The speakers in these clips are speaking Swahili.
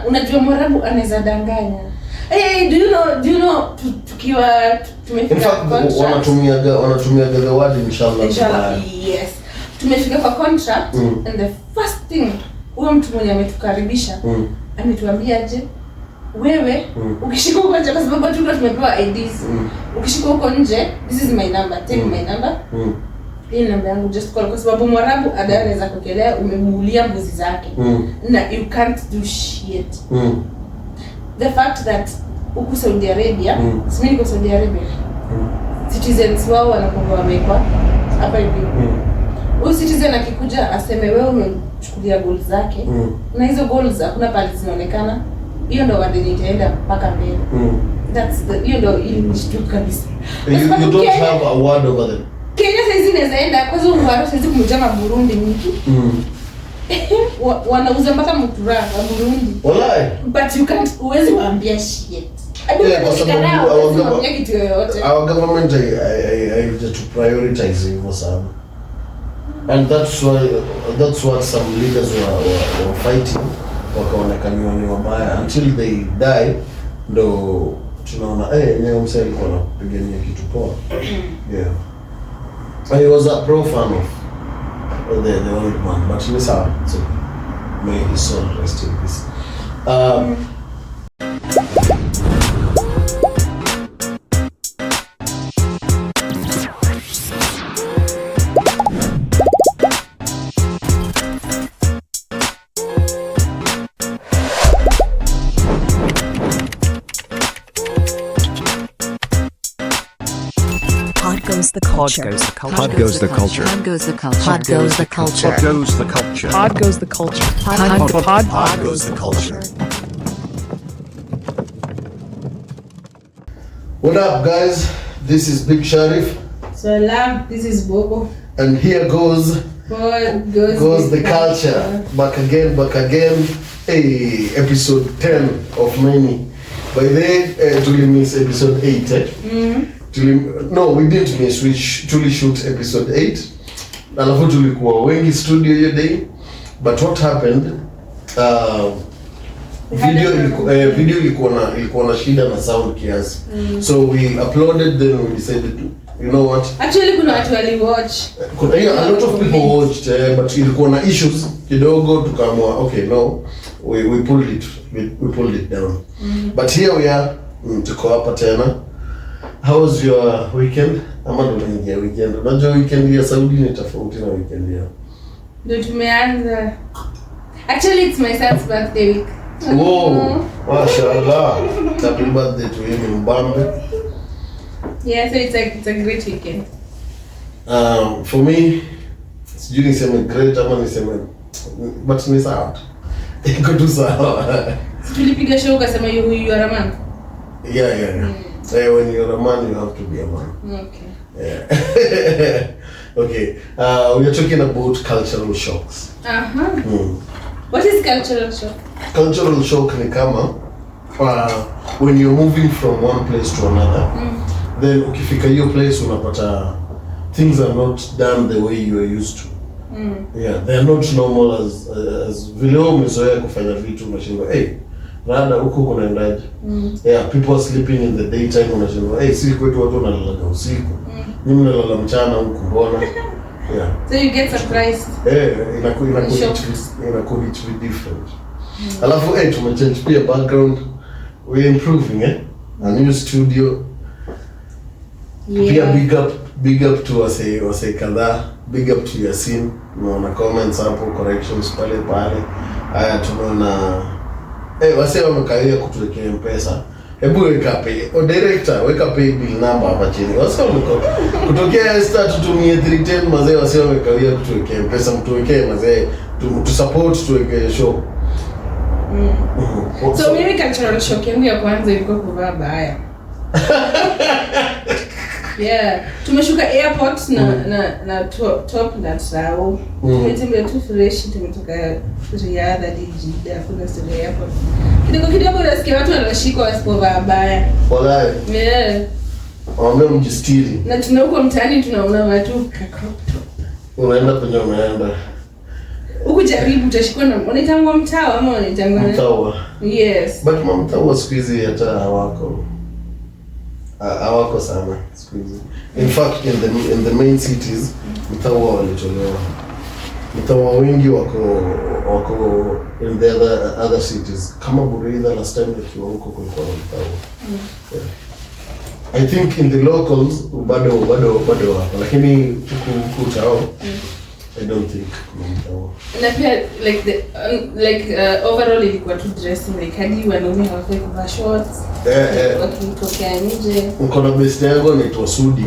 unajua Mwarabu anaweza danganya. Do you know tukiwa tumefika contract. Wanatumia the word inshallah. Yes. Tumefika kwa contract and the first thing huyo mtu mwenye ametukaribisha ametuambia aje wewe ukishika huko nje kwa sababu tu tumepewa IDs. Ukishika huko nje, this is my number, take my number. Hii namba yangu just call kwa sababu Mwarabu anaweza kukelea umemuulia mbuzi zake. Na you can't do shit. The fact that huku Saudi Arabia, simi niko Saudi Arabia. Citizens wao wanakuwa wamekwa hapa hivi. Huyu citizen akikuja aseme wewe umechukulia goals zake na hizo goals hakuna pale zinaonekana. Hiyo ndo wadi nitaenda mpaka mbele. That's the hiyo ndo ilishtuka kabisa. You don't have a word over them. Kenya sasa inaweza enda kwa sababu wao sasa kumjama Burundi mtu. Wanauza mpaka mtura wa Burundi. Wallahi. But you can't uwezi waambia shit. Kwa sababu our government I to prioritize hivyo sana. And that's what some leaders were fighting. Wakaonekaniwa ni wabaya until they die, ndo tunaona yeye mseli alikuwa anapigania kitu poa. Yeah. I was a pro fan of the old man, but ni sawa. So may his soul rest in peace. Pod goes the culture. Pod goes the culture. Pod goes the culture. Pod goes the culture. Pod goes the culture. Pod goes the culture. Pod goes the culture. What up, guys? This is Big Sharif. Salam, this is Bobo. And here goes the culture. Back again. Hey, episode 10 of many. By then, we miss episode 8. No, we didn't miss. We truly shoot episode 8. Alafu tulikuwa wengi studio hiyo day. But what happened? Video ilikuwa na shida na sound kiasi. So we uploaded, then we decided to, you know what? Actually kuna watu wali-watch. A lot of people watched, but ilikuwa na issues kidogo, tukaamua okay, no, we pulled it down. But here we are, tuko hapa tena. How was your weekend? Ama ndo naingia weekend. Unajua weekend ya Saudi ni tofauti na weekend ya. Ndio tumeanza. Actually it's my son's birthday week. Whoa, mashallah. Happy birthday to him in Bambi. Yeah, so it's a great weekend. For me, sijui niseme great ama niseme, but ni sawa. Iko tu sawa. Tulipiga show ukasema you are a man. Yeah. When you're a man, you have to be a man. Okay. Yeah. Okay. We are talking about cultural shocks. What is cultural shock? Cultural shock ni kama when you're moving from one place to another, then ukifika hiyo place unapata things are not done the way you are used to. Yeah, they are not normal as vile umezoea kufanya vitu unashindwa rada huko kunaendaje? Yeah, people are sleeping in the daytime unashindwa si kwetu watu wanalala usiku. Mimi nalala mchana huko mbona? Yeah. So you get surprised. Inakuwa different. Alafu tumechange pia background. We're improving a new studio. Yeah. Pia big up to wase kadhaa. Big up to Yasin. Naona comments hapo, corrections pale. Haya tunaona wase wamekaia kutuwekea M-Pesa. Hebu weka director, weka pay bill number hapa chini. Wase kutokea start tutumie 310 mazee wase wamekaia kutuwekea M-Pesa, mtuwekee mazee to support tuwekee show. So mimi cultural shock yangu ya kwanza ilikuwa kuvaa baya. Yeah, tumeshuka airport na top na sao. Tumetembea tu fresh, tumetoka Riyadh hadi Jeddah kuna story airport. Kidogo unasikia watu wanashikwa wasipovaa baya. Wallahi. Yeah. Wame mjistiri. Na tunahuko mtaani tunaona watu crop top. Unaenda kwenye umeenda. ukujaribu utashikwa na unaitangwa mtawa ama unaitangwa mtawa. Yes, but mtawa siku hizi hata hawako sana siku hizi. In fact in the main cities mtawa walitolewa. Mtawa wengi wako in the other cities. Kama Burida last time nikiwa huko kulikuwa na mtawa. Yeah. I think in the locals bado hapo, lakini huku tao I don't think kuna mtawa. Na pia like overall ilikuwa tu dressing like hadi wanaume hawafai kuvaa shorts. Wakitokea nje. Mko na best yangu anaitwa Sudi.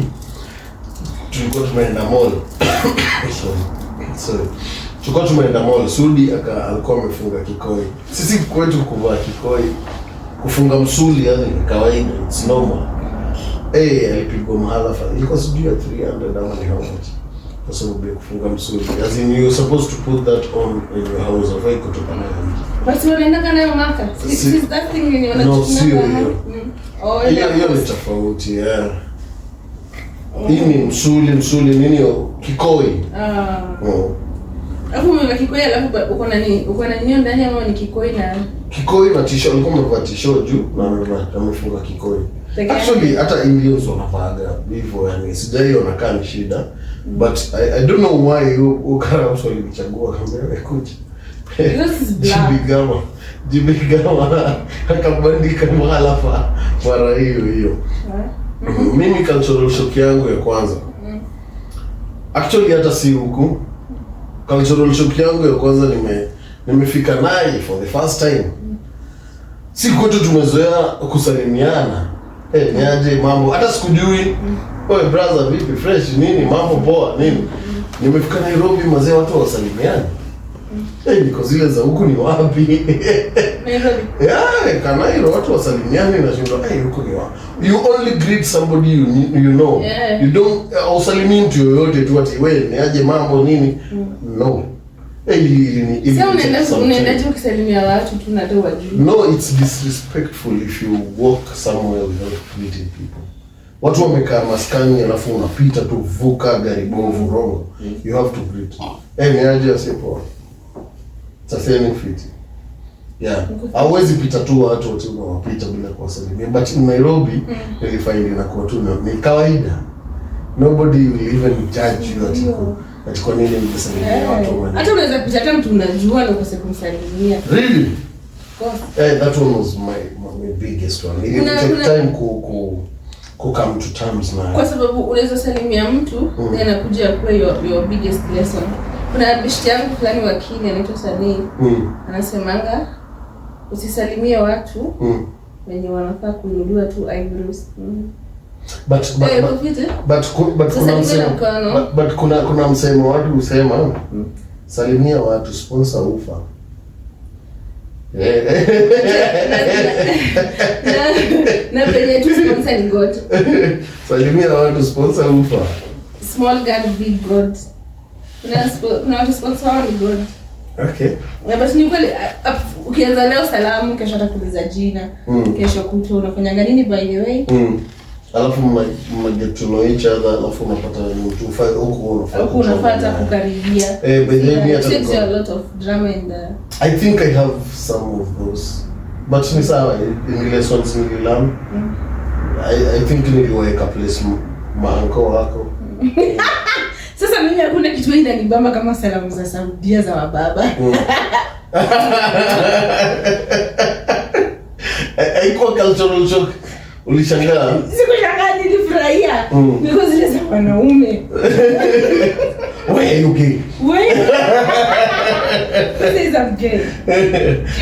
Tulikuwa tumeenda mall. Sorry. Tulikuwa tumeenda mall. Sudi alikuwa amefunga kikoi. Sisi kwetu kuvaa kikoi, kufunga msuli yani kawaida, it's normal. Alipigwa mahalafa. Ilikuwa sijui 300 ama how much. Kwa sababu ya kufunga msuli. As in you're supposed to put that on in your house of a kutoka nayo. Basi unaenda kana hiyo maka. Is that thing ni wanatumia. Hiyo ni tofauti, yeah. Hii ni msuli nini yo kikoi. Alafu umevaa kikoi alafu uko na nini? Uko na nini ndani ama ni kikoi na t-shirt, alikuwa amevaa t-shirt juu na amefunga kikoi. Actually hata Indians wanavaaga hivyo, yani sijaiona kama shida. But I don't know why ukara mtu alichagua kama kuja. This is black. Jibigama akabandika mahalafa mara hiyo. Mimi cultural shock yangu ya kwanza. Actually hata si huku. Cultural shock yangu ya kwanza nimefika naye for the first time. Si kwetu tumezoea kusalimiana. Niaje mambo, hata sikujui. Oe brother vipi fresh nini mambo poa nini. Nimefika Nairobi mazee watu wasalimiana. Niko zile za huku ni wapi? Nairobi. Yeah, Kanairo watu wasalimiane na shindwa huku ni wapi? You only greet somebody you know. Yeah. You don't usalimii mtu yoyote tu ati wewe niaje mambo nini? No. Sasa unaenda tu kusalimia watu tu na doa juu. No, it's disrespectful if you walk somewhere without greeting people. Watu wamekaa maskani alafu unapita tu vuka gari bovu rongo. You have to greet. Niaje asipo. Safari fit. Yeah. Hauwezi pita tu watu wote unawapita bila kuwasalimia. But in Nairobi nilifind inakuwa tu ni kawaida. Nobody will even judge you ati kwa nini mnasalimia watu wengine. Hata unaweza pita hata mtu unajua na ukose kumsalimia. Really? Of course. That one was my biggest one. It took time ku come to terms na. Kwa sababu unaweza salimia mtu na anakuja kwa your biggest lesson. Kuna bishti yangu fulani wakili anaitwa Sani. Anasemanga usisalimie watu wenye wanafaa kuinuliwa tu eyebrows. But kuna msemo watu husema salimia watu sponsor ufa. Na penye tu sponsor ni God. Salimia watu sponsor ufa. Small God, big God. Kuna watu sponsor ni God. Okay. Na basi ni kweli ukianza leo salamu, kesho atakuuliza jina, kesho kuto unafanya nini by the way. Alafu get to know each other, alafu unapata mtu huko unafuata kukaribia. It's a lot of drama in there. I think I have some of those. But ni sawa in lessons nililearn. I think niliweka place maanko wako. Sasa mimi hakuna kitu inanibamba kama salamu za Saudia za wababa. Haikuwa cultural shock. Ulishangaa? Sikushangaa, nilifurahia. Because zile za wanaume. Wewe okay. Wewe. This is okay.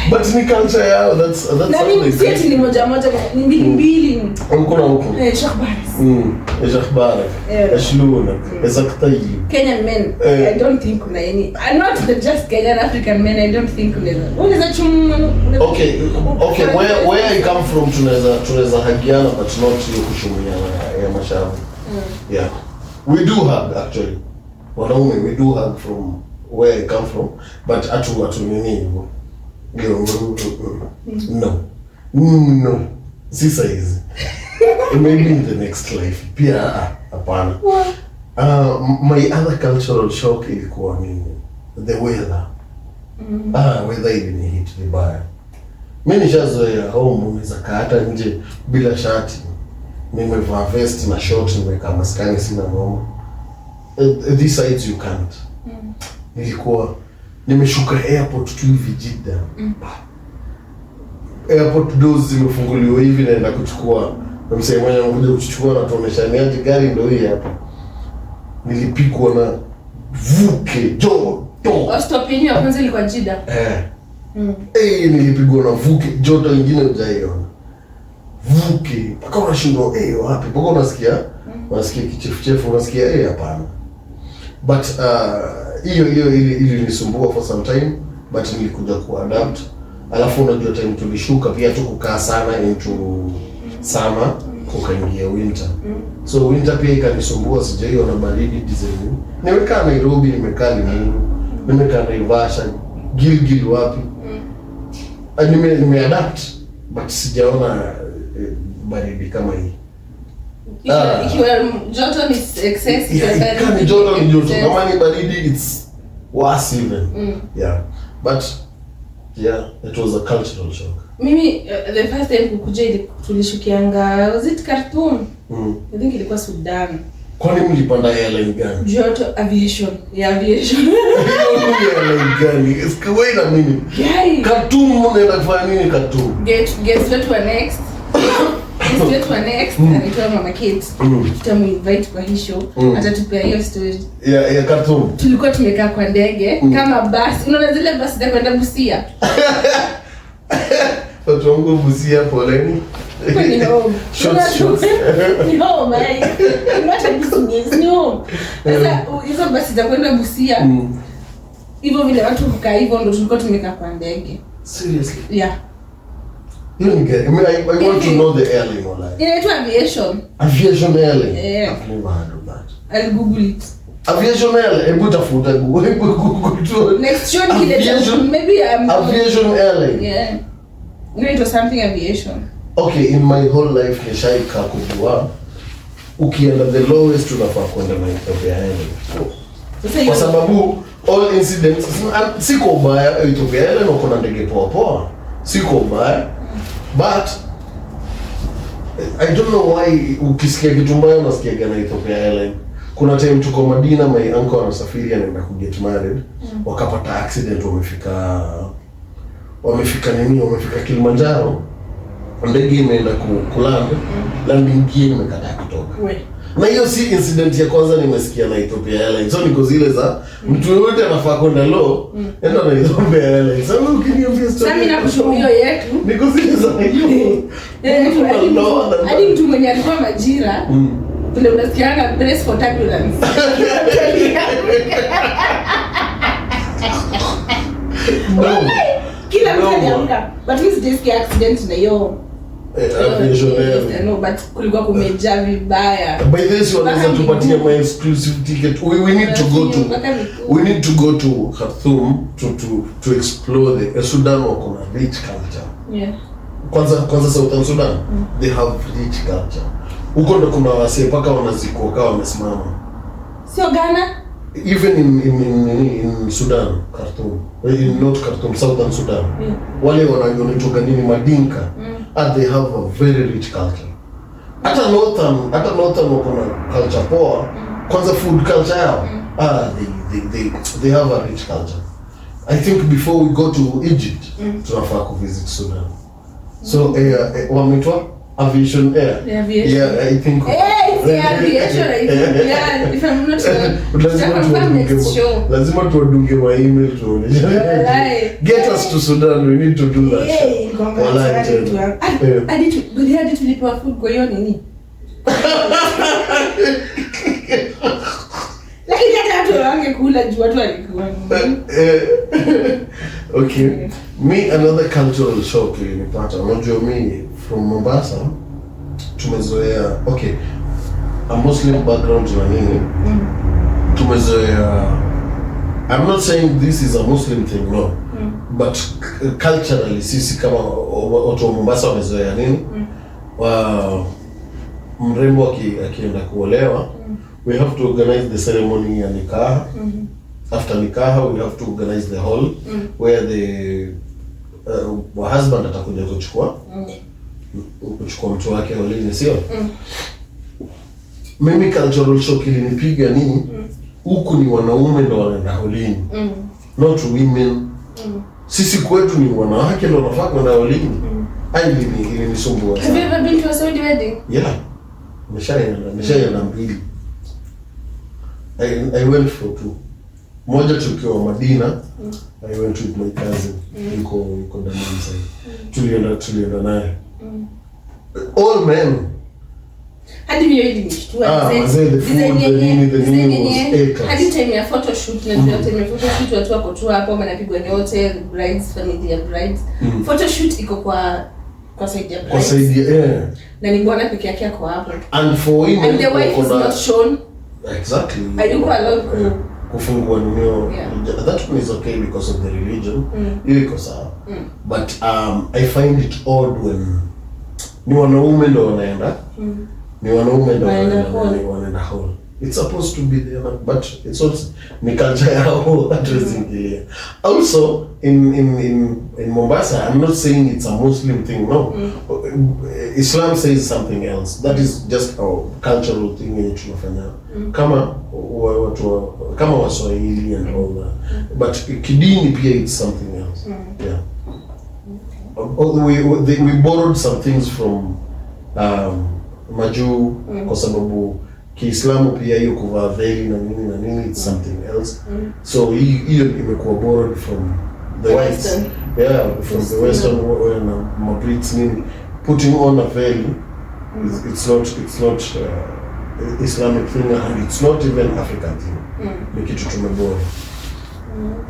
But ni culture yao, that's na mimi sisi ni moja ni mbili. Uko na huko. Shahbaris. Shahbarak. Ashluna. Exactly. Kenyan men, I don't think kuna any. I'm not just Kenyan African men, I don't think unaweza chumu. Okay, where I come from tunaweza hagiana but not hiyo kushumiana ya mashavu. Yeah. We do hug actually. Wanaume we do hug from where I come from, but atu nini hivyo. No. Sisa hizi. Maybe in the next life. Pia hapana. My other cultural shock ilikuwa ni the weather. weather ilinihit vibaya. Mimi nishazoea home unaweza kaa hata nje bila shati. Nimevaa vest na short, nimeweka maskani, sina noma. These sides you can't. Nilikuwa nimeshuka airport tu hivi Jeddah. Airport doors zimefunguliwa hivi, naenda kuchukua msee mwenye anakuja kuchukua na tuonesha ni aje gari ndio hii hapa. Nilipigwa na vuke joto. Stop yenyewe ya kwanza ilikuwa Jeddah. Nilipigwa na vuke joto lingine hujaiona. Vuke mpaka unashindwa wapi? Mpaka unasikia kichefuchefu, unasikia hapana. But hiyo ilinisumbua for some time, but nilikuja kuadapt. Alafu unajua time tulishuka pia tu kukaa sana into summer, kukaingia winter. So winter pia ikanisumbua, sijaiona baridi design. Nimekaa Nairobi, nimekaa Limuru, nimekaa Naivasha, Gilgil wapi. Nimeadapt, but sijaona baridi kama hii. Ikiwa joto ni excess, baridi. Joto ni joto. Kama ni baridi, it's worse even. But yeah, it was a cultural shock. Mimi the first time kukuja tulishukianga, was it Khartoum? I think ilikuwa Sudan. Kwani mlipanda airline gani? Joto aviation. Airline gani? Wait a minute. Khartoum mnaenda kufanya nini Khartoum? Guess what we next? Anaitwa Mama Kate. Tutamuinvite kwa hii show. Atatupea hiyo story. Ya Khartoum. Tulikuwa tumekaa kwa ndege kama basi. Unaona zile basi za kwenda Busia? Watu wangu Busia, poleni. Ni home. Shots. Ni home, not a business, ni home. Sasa hizo basi za kwenda Busia. Hivyo vile watu kukaa hivyo ndo tulikuwa tumekaa kwa ndege. Seriously? Yeah. I want to know the airline online. Inaitwa Aviation. Aviation airline? Yeah. I've never heard of that. I'll Google it. Aviation airline? Hebu tafuta Google. Next show maybe Aviation airline. Yeah. It was something aviation. Okay, in my whole life nishaika kujua ukienda the lowest unafaa kwenda na Ethiopia Airlines. Kwa sababu all incidents siko ubaya, Ethiopia Airlines wako na ndege poa. Siko ubaya. But I don't know why ukisikia kitu mbaya unasikia gana Ethiopia Airlines. Kuna time tuko Madina, my uncle anasafiri anaenda ku get married, wakapata accident, wamefika Kilimanjaro, ndege imeenda kuland, landing gear imekataa kutoka. Na hiyo si incident ya kwanza nimesikia na Ethiopia Airlines. So niko zile za mtu yote anafaa kwenda low, enda na Ethiopia Airlines. Sasa ukiniambia story. Sasa mimi nakushuhudia yetu. Niko zile za hiyo. Hadi mtu mwenye alikuwa Majira. Vile unasikianga brace for turbulence. No. Kila mtu anaamka. But we just get accident na hiyo. No, but kulikuwa kumejaa vibaya. By this wanaweza tupatia my exclusive ticket. We need to go to Khartoum to explore the Sudan wako na rich culture. Yeah. Kwanza Southern Sudan, they have rich culture. Huko ndo kuna wasee paka wanazikuwa kama wamesimama. Sio Ghana? Even in Sudan, Khartoum, not Khartoum, Southern Sudan. Wale wanaitwa nini Madinka. And they have a very rich culture. Hata northern wako na culture poa. Kwanza food culture yao. They have a rich culture. I think before we go to Egypt, tunafaa kuvisit Sudan. So wamitwa Aviation Air. Yeah, I think. It's aviation. Yeah, if I'm not lazima tuwadunge wa email tuoneshe. Get us to Sudan, we need to do that. Hadi tulipewa food kwa hiyo nini? Lakini hata watu wangekula juu watu walikuwa. Okay. Me, another cultural shock ilinipata. Unajua mimi from Mombasa tumezoea, okay, a Muslim background na nini, tumezoea, I'm not saying this is a Muslim thing, no, but culturally sisi kama watu wa Mombasa wamezoea nini, mrembo akienda kuolewa, we have to organize the ceremony ya nikah, after nikaha we have to organize the hall where the husband atakuja kuchukua mtu wake holini, sio? Mimi cultural shock ilinipiga nini? Huku ni wanaume ndo wanaenda holini. Not women. Sisi kwetu ni wanawake ndo wanafaa kwenda holini. Ilinisumbua sana. Have you ever been to a Saudi wedding? Yeah. Nimeshaenda mbili. I went for 2. Moja tukiwa Madina, I went with my cousin. Yuko Daman side. Tulienda naye. All men. Hadi mimi ilinishtua. Hadi time ya photo shoot na time ya photo shoot watu wako tu hapo wanapigwa nyote, brides, family ya brides. Photo shoot iko kwa side ya brides. Kwa side ya na ni bwana peke yake ako hapo. And for women, and the wife is not shown. Exactly. Ayuko allowed kufungua nio. That one is okay because of the religion. Iko sawa. But I find it odd when ni wanaume ndo wanaenda. Ni wanaume ndo wanaenda hall. It's supposed to be there, but it's also ni culture yao addressing here. Also in Mombasa, I'm not saying it's a Muslim thing, no. Islam says something else. That is just a cultural thing yenye tunafanya. Kama watu kama Waswahili and all that. But kidini pia it's something else. Yeah. We borrowed some things from Majuu kwa sababu Kiislamu pia hiyo kuvaa veli na nini it's something else. So hiyo imekuwa borrowed from the whites. Yeah, from the Western world na Mabrits nini. Putting on a veil it's not Islamic thing and it's not even African thing. Ni kitu tumebora.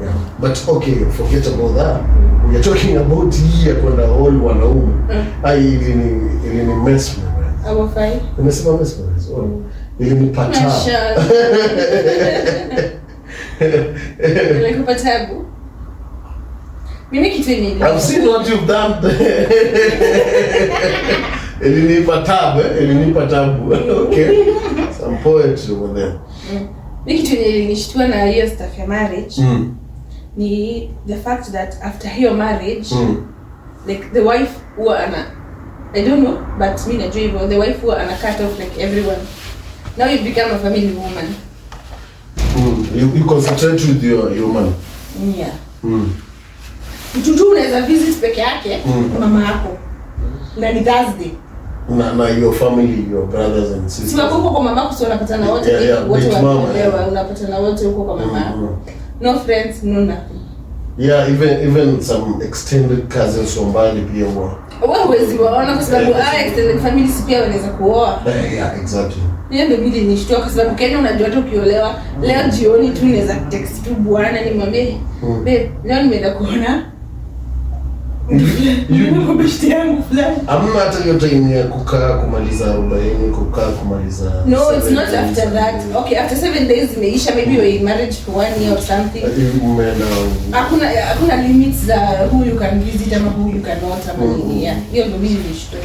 Yeah. But okay, forget about that. We are talking about here kwenda all wanaume. Ili mess me. Our five. Nimesema mess me. Ilinipata. Ilikupatabu. Mimi kitu yenye. I've seen what you've done. Ilinipatabu. Okay. Some poetry over there. Mimi kitu yenye ilinishtua na hiyo stuff ya marriage. Ni the fact that after hiyo marriage, like the wife huwa I don't know, but me najua hivyo, the wife huwa cut off like everyone. Now you become a family woman. You concentrate with your man. Yeah. Mtu unaweza visit peke yake mama yako. Na ni Thursday. Na your family, your brothers and sisters. Si wako kwa mama yako, sio unapatana wote wote wanaelewa, unapatana wote huko kwa mama yako. No friends, no nothing. Yeah, even some extended cousins wa mbali pia huwa. Huwezi waona kwa sababu extended family pia wanaweza kuoa. Yeah, exactly. Hiyo ndio mimi nilishtua kwa sababu Kenya unajua tu ukiolewa leo jioni tu unaweza text tu bwana nimwambie babe leo nimeenda kuona Yuko besti yangu fulani. Hamna hata hiyo time ya kukaa kumaliza 40, kukaa kumaliza. No, it's not after that. Okay, after 7 days imeisha, maybe you're in marriage for 1 year or something. Hakuna limits za who you can visit ama who you cannot ama nini. Hiyo ndio mimi nilishtua.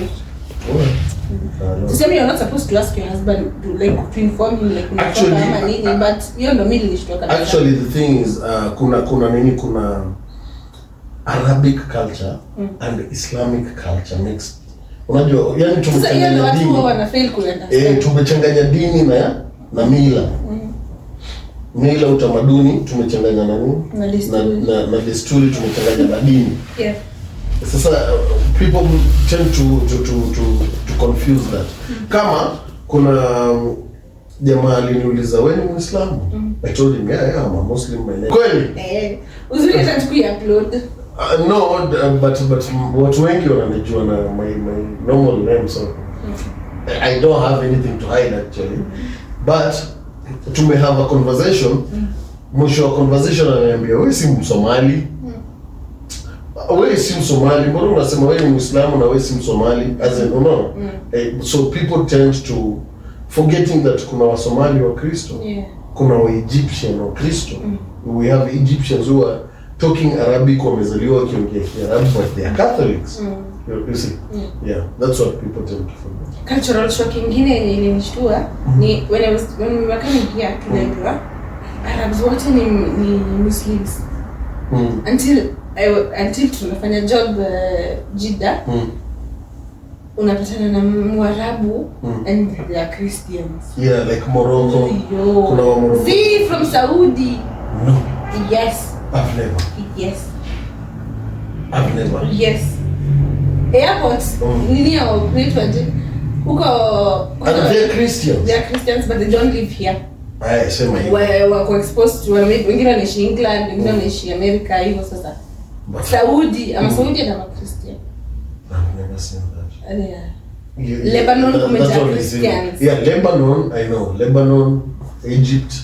So you're not supposed to ask your husband to inform him like ama nini, but hiyo ndio mimi nilishtua kabisa. Actually the thing is kuna Arabic culture and Islamic culture mixed. Unajua, yani tumechanganya dini. Watu wana fail kuelewa. Tumechanganya dini na mila. Mila utamaduni tumechanganya na nini? Na desturi tumechanganya na dini. Yeah. Sasa people tend to confuse that. Kama kuna jamaa aliniuliza wewe ni Muislamu? I told him yeah, I'm a Muslim by name. Kweli? Uzuri hata tukui-upload. No, but watu wengi wananijua na my normal name, so I don't have anything to hide actually. But to may have a conversation, mwisho wa conversation ananiambia wewe si Msomali. Wewe si Msomali, mbona unasema wewe ni Muislamu na wewe si Msomali? As in, no. So people tend to forgetting that kuna Wasomali wa Kristo, kuna wa Egyptian wa Kristo. We have Egyptians who are talking Arabic, wamezaliwa wakiongea Kiarabu, but they are Catholics. You see? Yeah, that's what people tend to forget. Cultural shock ingine ilinishtua ni when we were coming here to Nairobi. Arabs wote ni Muslims. Until tunafanya job Jeddah. Unapatana na Mwarabu and they are Christians. Yeah, like Morocco. Kuna wa Morocco. See, from Saudi. No. Yes. I've never. Yes. I've never. Yes. Airports. Nini yao kuitwaje? Huko. And they are Christians. They are Christians, but they don't live here. Aya, sema hiyo. Wako exposed to wengine wanaishi England, wengine wanaishi America hivyo sasa. Saudi, Saudi na Christian. I've never seen that. Yeah. Lebanon kumejaa Christians. Yeah, Lebanon, I know. Lebanon, Egypt,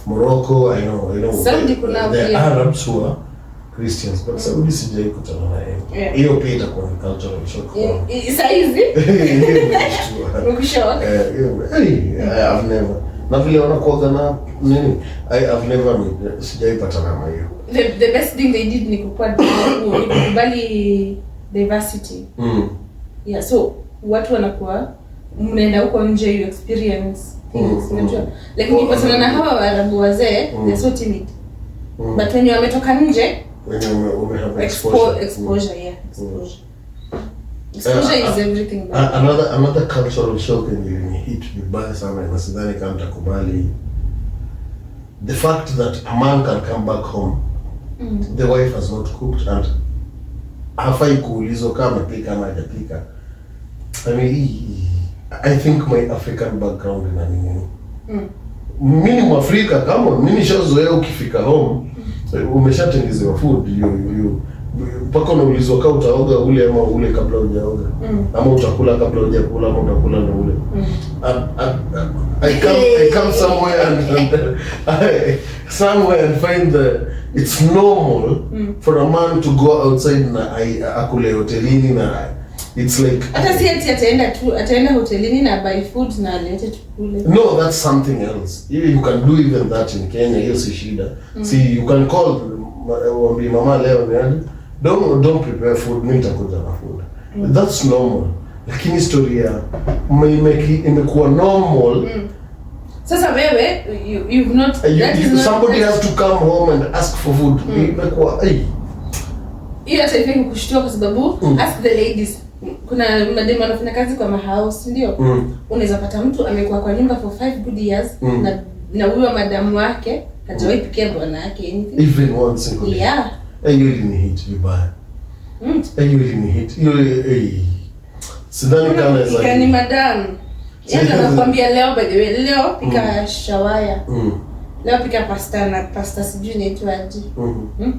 Morocco, I know. Saudi kuna the Arabs who are Christians, but Saudi sijai kutana na yeye. Hiyo pia itakuwa ni cultural shock. Saizi? Ukishock? I've never. Na vile wanakuaga na nini? I've never sijai patana na hiyo. The best thing they did ni kukubali diversity. Yeah, so watu wanakuwa mnaenda huko nje you experience things, unajua. Like ukipatana na hawa Waarabu wazee, they're so timid. But when you wametoka nje, when you have exposure. Exposure is everything. Another cultural shock and hit vibaya sana na sidhani kama nitakubali. The fact that a man can come back home, the wife has not cooked and hafai kuulizwa kama amepika ama hajapika. I mean, I think my African background ina nini. Mimi ni Mwafrika, kama mimi nishazoea ukifika home, umeshatengezewa food, you mpaka unaulizwa kama utaoga ule ama ule kabla hujaoga. Ama utakula kabla hujakula ama utakula na ule. I come somewhere and find that it's normal for a man to go outside na akule hotelini na it's like hata si ataenda hotelini na buy food na alete tukule. No, that's something else. You can do even that in Kenya, hiyo si shida. See, you can call wambi mama leo ni don't prepare food, mimi nitakuja na food. That's normal. Lakini story ya imekuwa normal. Sasa wewe you've not somebody has to come home and ask for food. Imekuwa hiyo hata hivi kukushtua kwa sababu ask the ladies. Kuna mademu wanafanya kazi kwa mahouse, ndio? Unaweza pata mtu amekuwa kwa nyumba for 5 good years na huyo madamu wake hajawahi pikia bwana yake anything. Even one single day. Yeah. Hiyo ni hit vibaya. Hiyo ni hit. Hiyo sidhani kama za ni madam. Yeye anakuambia leo by the way, leo pika shawaya. Leo pika pasta sijui inaitwaje.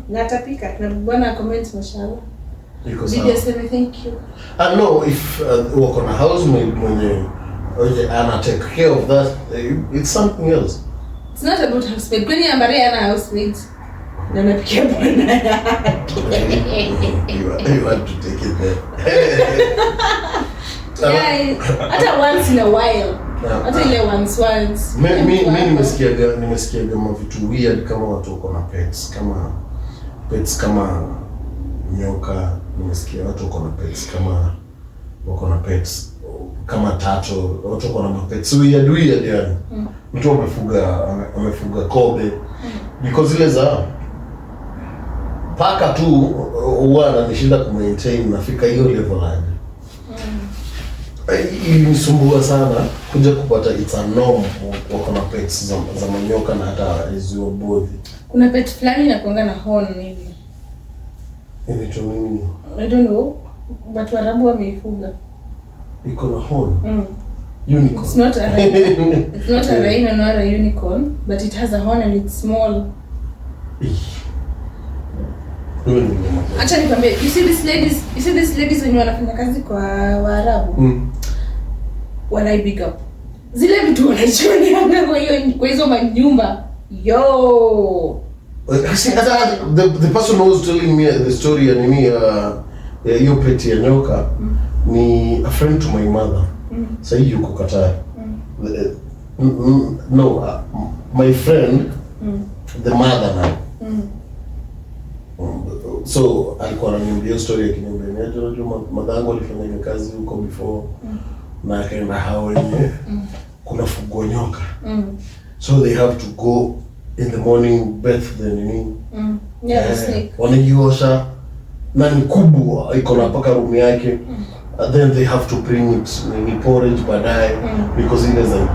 Na atapika na bwana comment mashallah. Did you say thank you? I know if work on a housemaid mwenye ana take care of that, it's something else. It's not about housemaid. Kwani ambare ana housemaid? Na napikia bwana yake. You want to take it there. Yeah, hata once in a while. Hata ile once. Mimi nimesikia kama vitu weird kama watu wako na pets kama nyoka. Nimesikia watu wako na pets kama tato, watu wako na pets weird yani. Mtu amefuga kobe because ile za paka tu huwa ananishinda kumaintain nafika hiyo level hadi. Ilinisumbua sana kuja kupata it's a norm wako na pets za manyoka na hata hizo bodhi. Kuna pet fulani inakuanga na horn hivi. Inaitwa nini? I don't know. But Waarabu wameifuga. Iko na horn. Unicorn. It's not a rhino. It's not a rhino nor a unicorn, but it has a horn and it's small. Acha nikwambie, you see these ladies when wanafanya kazi kwa Waarabu. Wana big up. Zile vitu wanajiona kwa hizo manyumba. Yo. See, the person who was telling me the story and me hiyo peti ya nyoka ni a friend to my mother. Sasa yuko Qatar. No, my friend, the mother now. So alikuwa ananiambia story ya kinyumbani. Unajua madango alifanya kazi huko before na akaenda hao wenyewe kuna fugo nyoka. So they have to go in the morning bath the nini. Yeah, snake. Wanajiosha na ni kubwa iko na paka room yake. And then they have to bring it in porridge baadaye because it is like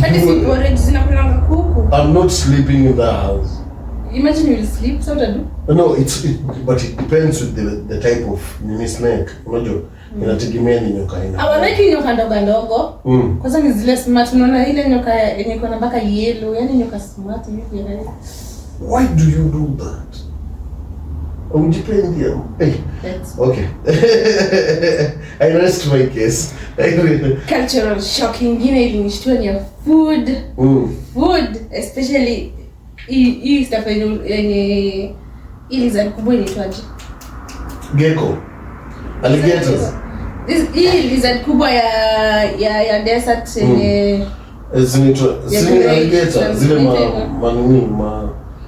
Hadi si porridge zinakulanga kuku. I'm not sleeping in the house. Imagine you will sleep, so what do? No, but it depends with the type of snake. Unajua inategemea ni nyoka aina. Hawaweki nyoka ndogo. Kwanza ni zile smart, unaona ile nyoka yenye iko na mpaka yellow, yani nyoka smart hivi ya. Why do you do that? Unjipendi ya. Hey. Okay. I rest my case. Cultural shock ingine ilinishtua ni ya food. Food, especially hii stuff yenye ili za kubwa inaitwaje? Gecko. Alligators. Hii lizard kubwa ya desert yenye zinaitwa alligator zile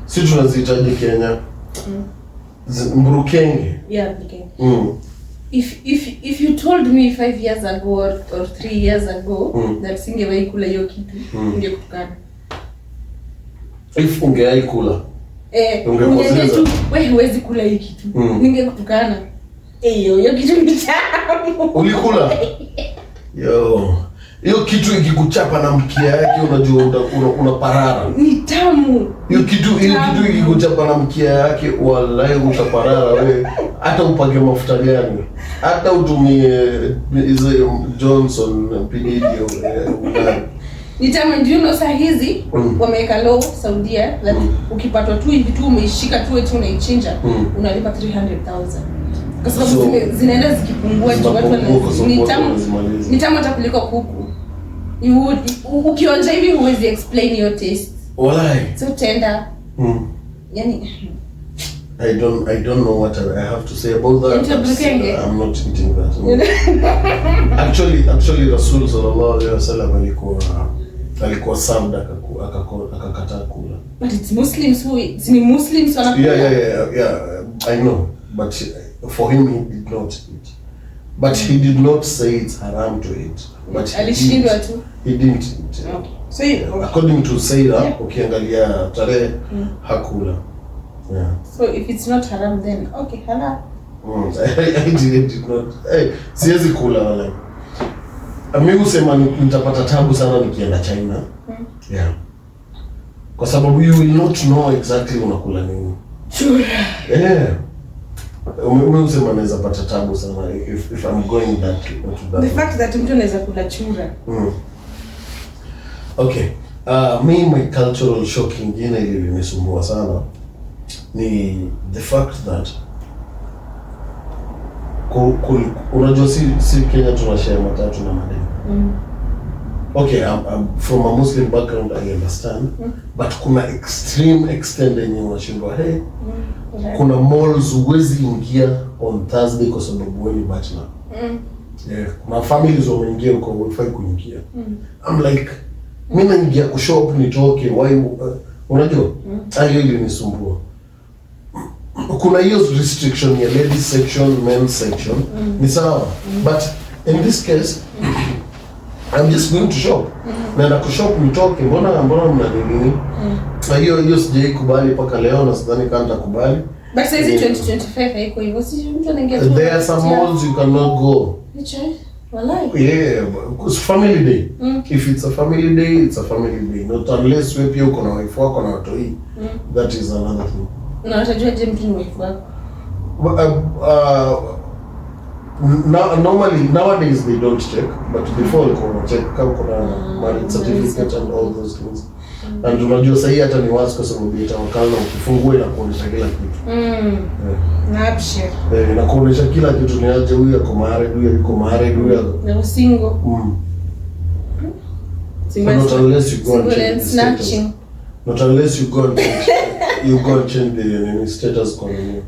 si tunazihitaji Kenya. Mburukenge. Yeah, mburukenge. If you told me 5 years ago or 3 years ago that singewahi kula hiyo kitu, ningekutukana. If ungewahi kula. Ungeongea tu wewe huwezi kula hii kitu. Ningekutukana. Hiyo kitu ni tamu. Ulikula? Yo. Hiyo kitu ikikuchapa na mkia yake unajua unaparara. Ni tamu. Hiyo kitu ikikuchapa na mkia yake wallahi utaparara wewe. Hata upake mafuta gani? Hata utumie hizo Johnson Pinidio ni tamu. Ndio saa hizi wameweka law Saudia that ukipatwa tu hivi tu umeishika tu eti unaichinja unalipa 300,000. Kwa sababu zinaenda zikipungua tu watu ni tamu hata kuliko kuku. Ukionja hivi huwezi explain your taste. Wallahi. So tender. Yani I don't know what I have to say about that. I'm not eating that. No. Actually Rasul sallallahu alaihi wasallam alikuwa served akakataa kula. But it's Muslims who ni Muslims wanakula. Yeah. I know, but for him he did not eat. But he did not say it's haram to eat. But alishindwa tu. He didn't eat. Okay. So according to Sayyida, ukiangalia tarehe hakula. Yeah. So if it's not haram then okay, halal. I did not. Hey, siwezi kula wala. Mimi husema nitapata tabu sana nikienda China. Yeah. Kwa sababu you will not know exactly unakula nini. Sure. Yeah. Mimi husema naweza pata tabu sana if I'm going to that. The fact that mtu anaweza kula chura. Okay. My cultural shock ingine ilinisumbua sana ni the fact that unajua si Kenya tunashare matatu na madeni. Okay, I'm from a Muslim background, I understand. But kuna extreme extent yenye unashindwa kuna malls huwezi ingia on Thursday kwa sababu wewe ni bachelor. Yeah, kuna families wameingia uko hufai kuingia. I'm like mimi naingia kushop nitoke why unajua? Hiyo ilinisumbua. Kuna hiyo restriction ya ladies section, men's section. Ni sawa. But in this case I'm just going to shop. Naenda kushop nitoke, mbona mna nini? Na hiyo sijai kubali mpaka leo na sidhani kama nitakubali. But says 2025 haiko hivyo. Si mtu anaingia tu. There are some malls you cannot go. Which wallahi. Yeah, because family day. If it's a family day, it's a family day. Not unless wewe pia uko na wife wako na watoi. That is another thing. Na watajua je mtu ni wife wako? Normally nowadays they don't check, but before they check kama kuna marriage certificate and all those things. And unajua sasa hata ni wazi kwa sababu itawakala ukifungua inakuonyesha kila kitu. Na abshir. Inakuonyesha kila kitu, ni aje huyu ako married, huyu yuko married, huyu na single. Not unless you go and change snatching. Not unless you go and change the status kwa nini.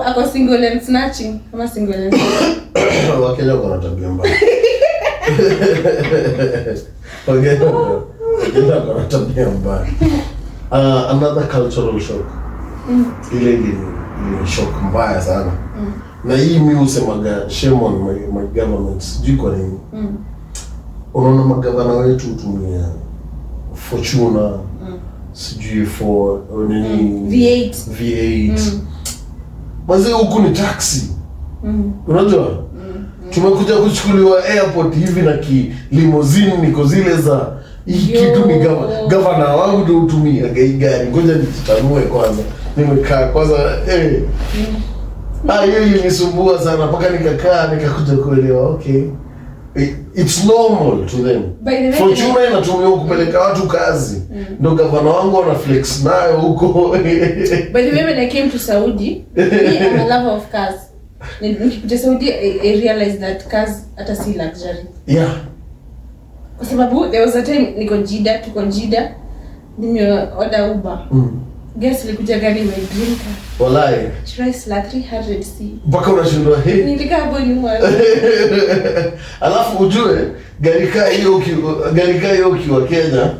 Ako single and snatching kama single and Wakenya wana tabia mbaya. Wakenya wana tabia mbaya. Another cultural shock. Ile ni shock mbaya sana. Na hii mimi husemaga shame on my government. Sijui kwa nini. Unaona magavana wetu tumia Fortuna, sijui for nini V8. Mazee huku ni taxi. Unajua? Tumekuja kuchukuliwa airport hivi na limousine niko zile za hii kitu ni gavana wangu ndio utumia gari. Ngoja nitanue kwanza. Nimekaa kwanza hiyo ilinisumbua sana mpaka nikakuja kuelewa okay. It's normal to them. Fortuna inatumia kupeleka watu kazi. Ndio gavana wangu ana flex nayo huko. By the way, when I came to Saudi, I'm a lover of cars. Nikikuja Saudi, I realized that cars hata si luxury. Yeah. Kwa sababu there was a time tuko Jeddah, nimeorder Uber. Guess ilikuja gari my dream car. Wallahi. Chrysler 300C. Mpaka unashindwa nilikaa hapo nyuma. Alafu ujue gari kaa hiyo ukiwa Kenya,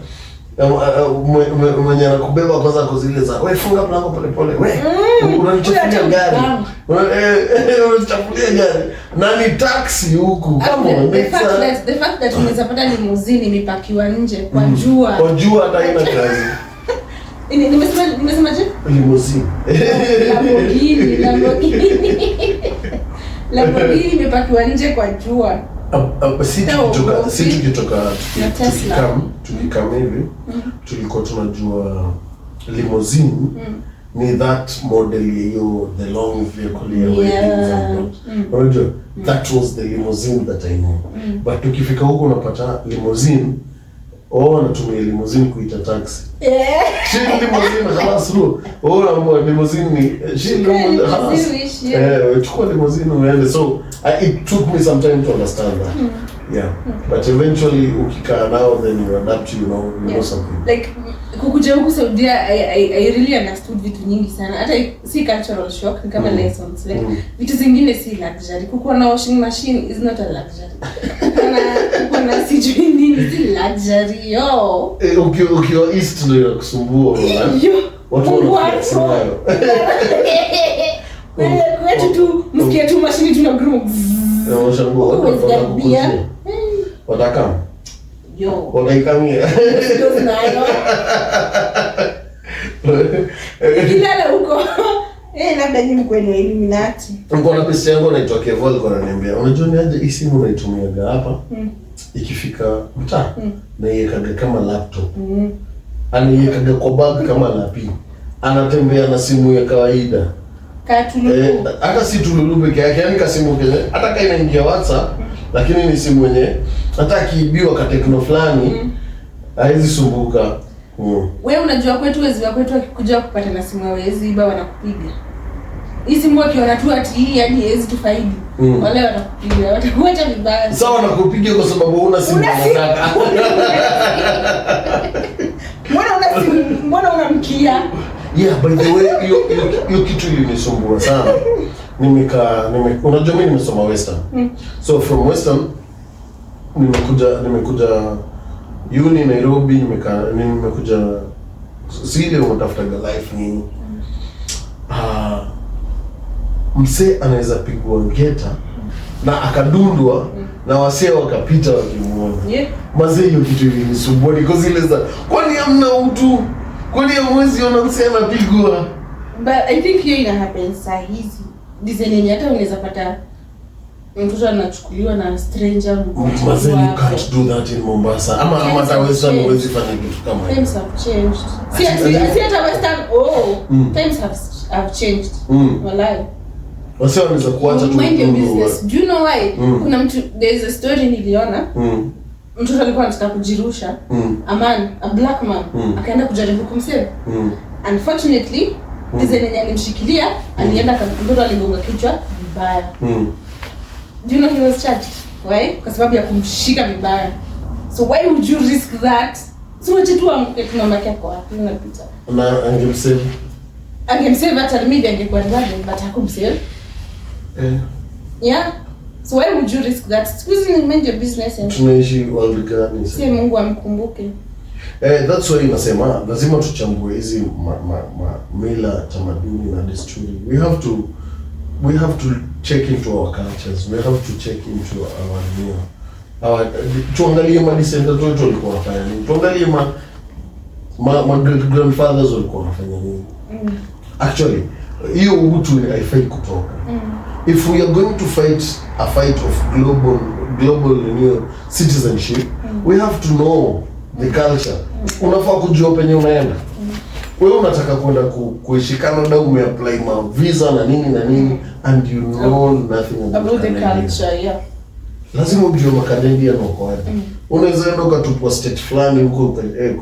mwenye anakubeba kwanza kuzile za wewe funga mlango pole pole wewe unanichafulia gari unanichafulia gari na ni taxi huku kama the fact that unaweza pata limousine imepakiwa nje kwa jua hata haina kazi. Nimesema je? Limousine. Lamborghini imepakiwa nje kwa jua. Si tukitoka tukikam hivi tulikuwa tunajua limousine ni that model hiyo the long vehicle ya weddings. That was the limousine that I know. But tukifika huko unapata limousine natumia limousine kuita taxi. Limousine halas ru. Limousine ni halas. Chukua limousine uende. So it took me some time to understand that. Yeah. But eventually ukikaa now then you adapt, you know something. Like kukuja huku Saudi, I really understood vitu nyingi sana. Hata si cultural shock, ni kama lessons. Like vitu zingine si luxury. Kukuwa na washing machine is not a luxury. Kukuwa na sijui nini si luxury. Yo. Ukiwa East ndio inakusumbua. Watu wanakusumbua. Kwetu tu msikia tu mashini tunagroup. Watakam? Yo. Wataikamia. Those nayo. Ikilala huko. Labda nyinyi kwenu Illuminati. Mbona pesa yangu naitwa Kevol kwa ananiambia, unajua ni aje hii simu naitumiaga hapa? Ikifika mtaa naiwekaga kama laptop. Anaiwekaga kwa bag kama lapi. Anatembea na simu ya kawaida. Hata si tululu peke yake, yani kasimu kenye hata kama inaingia WhatsApp lakini ni simu yenye hata kiibiwa ka tekno fulani haizi sumbuka. Wewe unajua kwetu wezi wa kwetu akikuja kupata na simu hawezi iba wanakupiga. Hii simu akiona tu ati hii yani haizi tufaidi. Wale watakupiga, watakuacha vibaya. Sawa wanakupiga kwa sababu huna simu unataka. Mbona unamkia? Yeah, by the way, hiyo kitu ilinisumbua sana. Unajua mimi nimesoma Western. So from Western nimekuja uni Nairobi, nimekuja zile unatafutaga life nini. Msee anaweza pigwa ngeta na akadundwa na wasee wakapita wakimuona. Mazee hiyo kitu ilinisumbua because zile za kwani hamna mtu kwani hamwezi ona msee anapigwa. But I think hiyo ina happen saa hizi. Design yenye hata unaweza pata mtoto anachukuliwa na stranger mtu. Mazee you can't do that in Mombasa. Ama hata Western huwezi fanya kitu kama hiyo. Times have changed. See hata Western times have changed. Wallahi. Wasee wanaweza kuacha tu mind your business. Do you know why? Kuna mtu, there is a story niliona. Mtoto alikuwa anataka kujirusha. A black man akaenda kujaribu kumsave. Unfortunately, design yenye alimshikilia alienda mtoto aligonga kichwa vibaya. Do you know he was charged? Why? Kwa sababu ya kumshika vibaya. So why would you risk that? So wacha tu amke mama yake kwa hapo unapita. Na angemsave hata maybe angekuwa ndani but hakumsave. Yeah. So why would you risk that? Squeezing mind your business and tunaishi world gani sasa? Si Mungu amkumbuke. That's why nasema lazima tuchambue hizi mila, tamaduni na desturi. We have to check into our cultures. We have to check into our tuangalie madisenda wetu walikuwa wanafanya nini. Tuangalie my great grandfathers walikuwa wanafanya nini. Actually hiyo utu haifai kutoka. If we are going to fight a fight of global citizenship, we have to know the culture. Unafaa kujua penye unaenda. Wewe unataka kwenda kuishi Canada, umeapply ma visa na nini and you know nothing about the culture. Yeah, lazima ujue Canadian wako wapi. Unaweza enda ukatupwa state fulani huko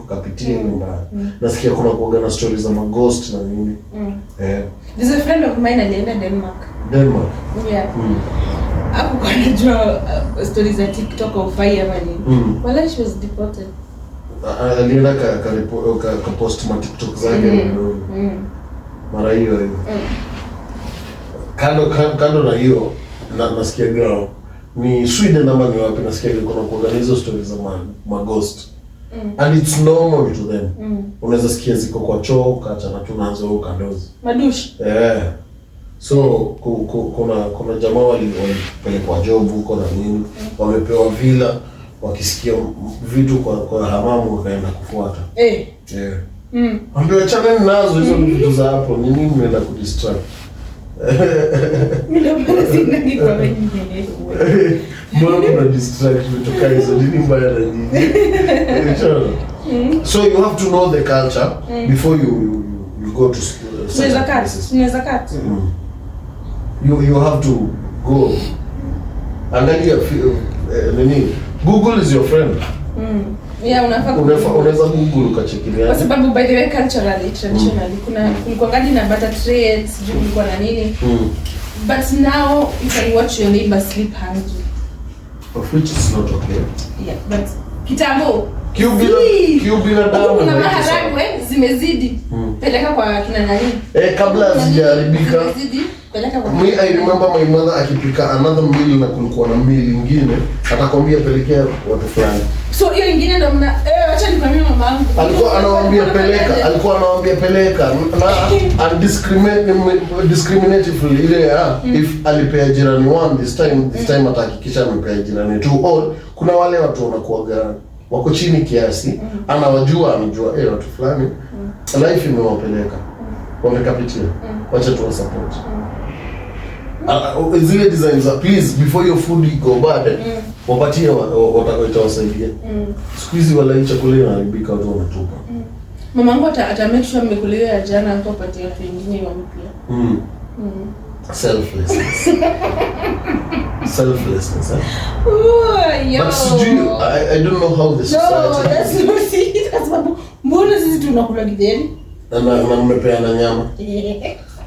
ukapitia nyumba. Nasikia kuna kuoga na stories za ghost na nini. There's a friend of mine alienda Denmark. Yeah. Hapo kwa najua stories za TikTok au fire ama nini. Well, she was deported. Alienda ka post ma TikTok zake mara hiyo. Kando na hiyo nasikia girl ni Sweden ama ni wapi, nasikia kuna kuorganize stories za ghost. And it's normal to them. Unaweza sikia ziko kwa choo kaachana tu nazo huko kandozi. Madushi. So kuna jamaa walipelekwa job huko na nini, wamepewa villa, wakisikia vitu kwa hamamu wakaenda kufuata. Ambaye achana nazo hizo vitu za hapo, nini mnaenda kudistract. Mbona mna distract kutoka hizo nini mbaya na nini? So you have to know the culture before you go to school. You have to go. Angalia nini? Google is your friend. Yeah, unaweza Google ukachekelea. Kwa sababu by the way culturally traditionally kulikuwa ngadi na butter trades, kulikuwa na nini. But now you can watch your neighbor sleep hungry. Of which is not okay. Yeah, but kitambo kiubila damu na maharagwe zimezidi. Peleka kwa kina nani? Kabla hazijaribika. Peleka kwa. I remember my mother akipika another meal na kulikuwa na meal nyingine, atakwambia pelekea watu fulani. So hiyo nyingine ndo acha nikwambie mama yangu. Alikuwa anawaambia peleka na undiscriminatively ile if alipea jirani one this time atahakikisha amepea jirani two. Or kuna wale watu wanakuaga wako chini kiasi, anajua watu fulani life imewapeleka wamekapitia, wacha tu support. Zile designs please before your food go bad wapatie watawasaidia. Siku hizi wala chakula inaharibika, watu wanatupa. Mamangu ata make sure mmekulia ya jana hapo patie watu wengine wampia. Selflessness. Yo. But I don't know how the society. No, that's not it. Kwa sababu mbona sisi tunakula githeri? Na mmepeana nyama.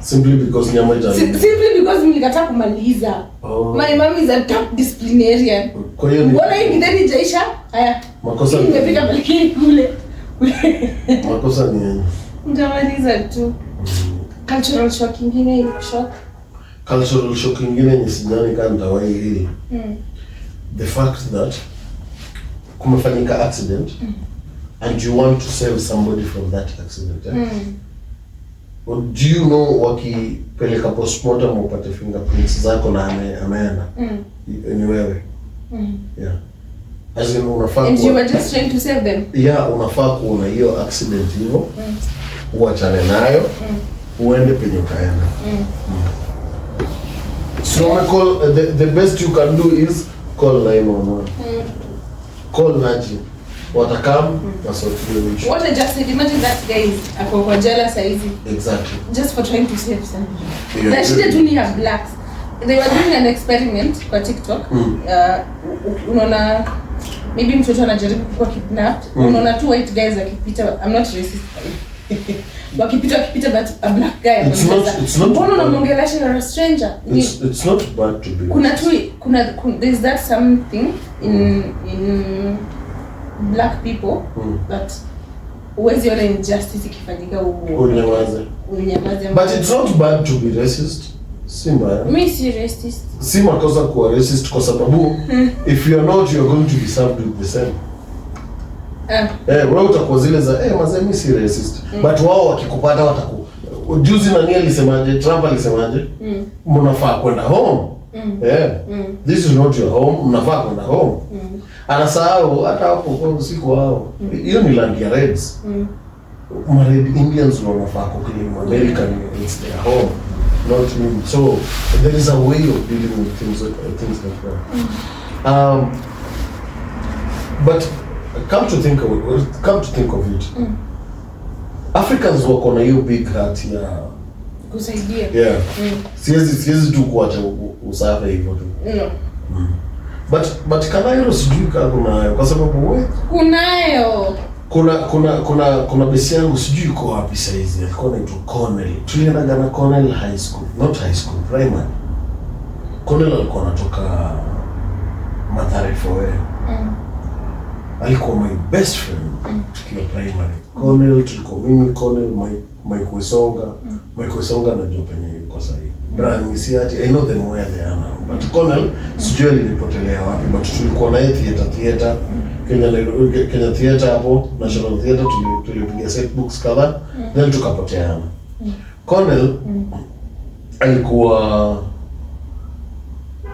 Simply because nyama simply because nilikataa kumaliza. My mom is a top disciplinarian. Kwa hiyo mbona hii githeri jaisha? Haya. Makosa nimepika balkini kule. Makosa ni nini? Ndamaliza tu. Cultural shock ingine shock. Cultural shock ingine ni sidhani kama nitawahi hili. The fact that kumefanyika accident and you want to save somebody from that accident. Well, do you know wakipeleka postmortem upate fingerprints zako na ameenda ni wewe. Yeah. As in unafaa and you were just trying to save them. Yeah, unafaa kuona hiyo accident hivyo. Uachane nayo. Uende penye utaenda. So call the best you can do is call 911. Call Naji. Watakam na sofia which. What I just said, imagine that guy is kwa jela saizi. Exactly. Just for trying to save somebody. That shit only have blacks. They were doing an experiment kwa TikTok. Unaona maybe mtoto anajaribu kuwa kidnapped. Unaona two white guys akipita. I'm not racist. Wakipita but a black guy. It's not. Mbona unamwongelesha na stranger? It's not bad to be. Kuna there's that something in black people that uwezi ona injustice ikifanyika unyamaze. But it's not bad to be racist. Si mbaya. Mimi si racist. Si makosa kuwa racist kwa sababu if you are not, you are going to be served with the same. Wewe utakuwa zile za mazee mimi si racist. But wao wakikupata juzi nani alisemaje? Trump alisemaje? Mnafaa kwenda home. This is not your home. Mnafaa kwenda home. Anasahau hata hapo kwa usiku wao. Hiyo ni land ya Reds. Red Indians wanafaa kuclaim American, it's their home, not me. So there is a way of dealing with things like that. But come to think of it, Africans wako na hiyo big heart ya kusaidia. Yeah. Siwezi tu kuacha usafi hivyo tu. No. But Kanairo sijui kama kunayo kwa sababu wewe kunayo. Kuna besi yangu sijui iko wapi saizi. Alikuwa anaitwa Cornell. Tulienda na Cornell High School, not high school, primary. Cornell alikuwa anatoka Mathare Foe. Alikuwa my best friend tukiwa primary. Cornell tulikuwa mimi, Cornell, Mike Wesonga na Joe penye yuko sahihi. Brian Misiati, I know them where they are now. But Cornell sijui nilipotelea wapi, but tulikuwa na theater Kenya Theater hapo, National Theater, tulipiga set books kadhaa, then tukapoteana. Cornell alikuwa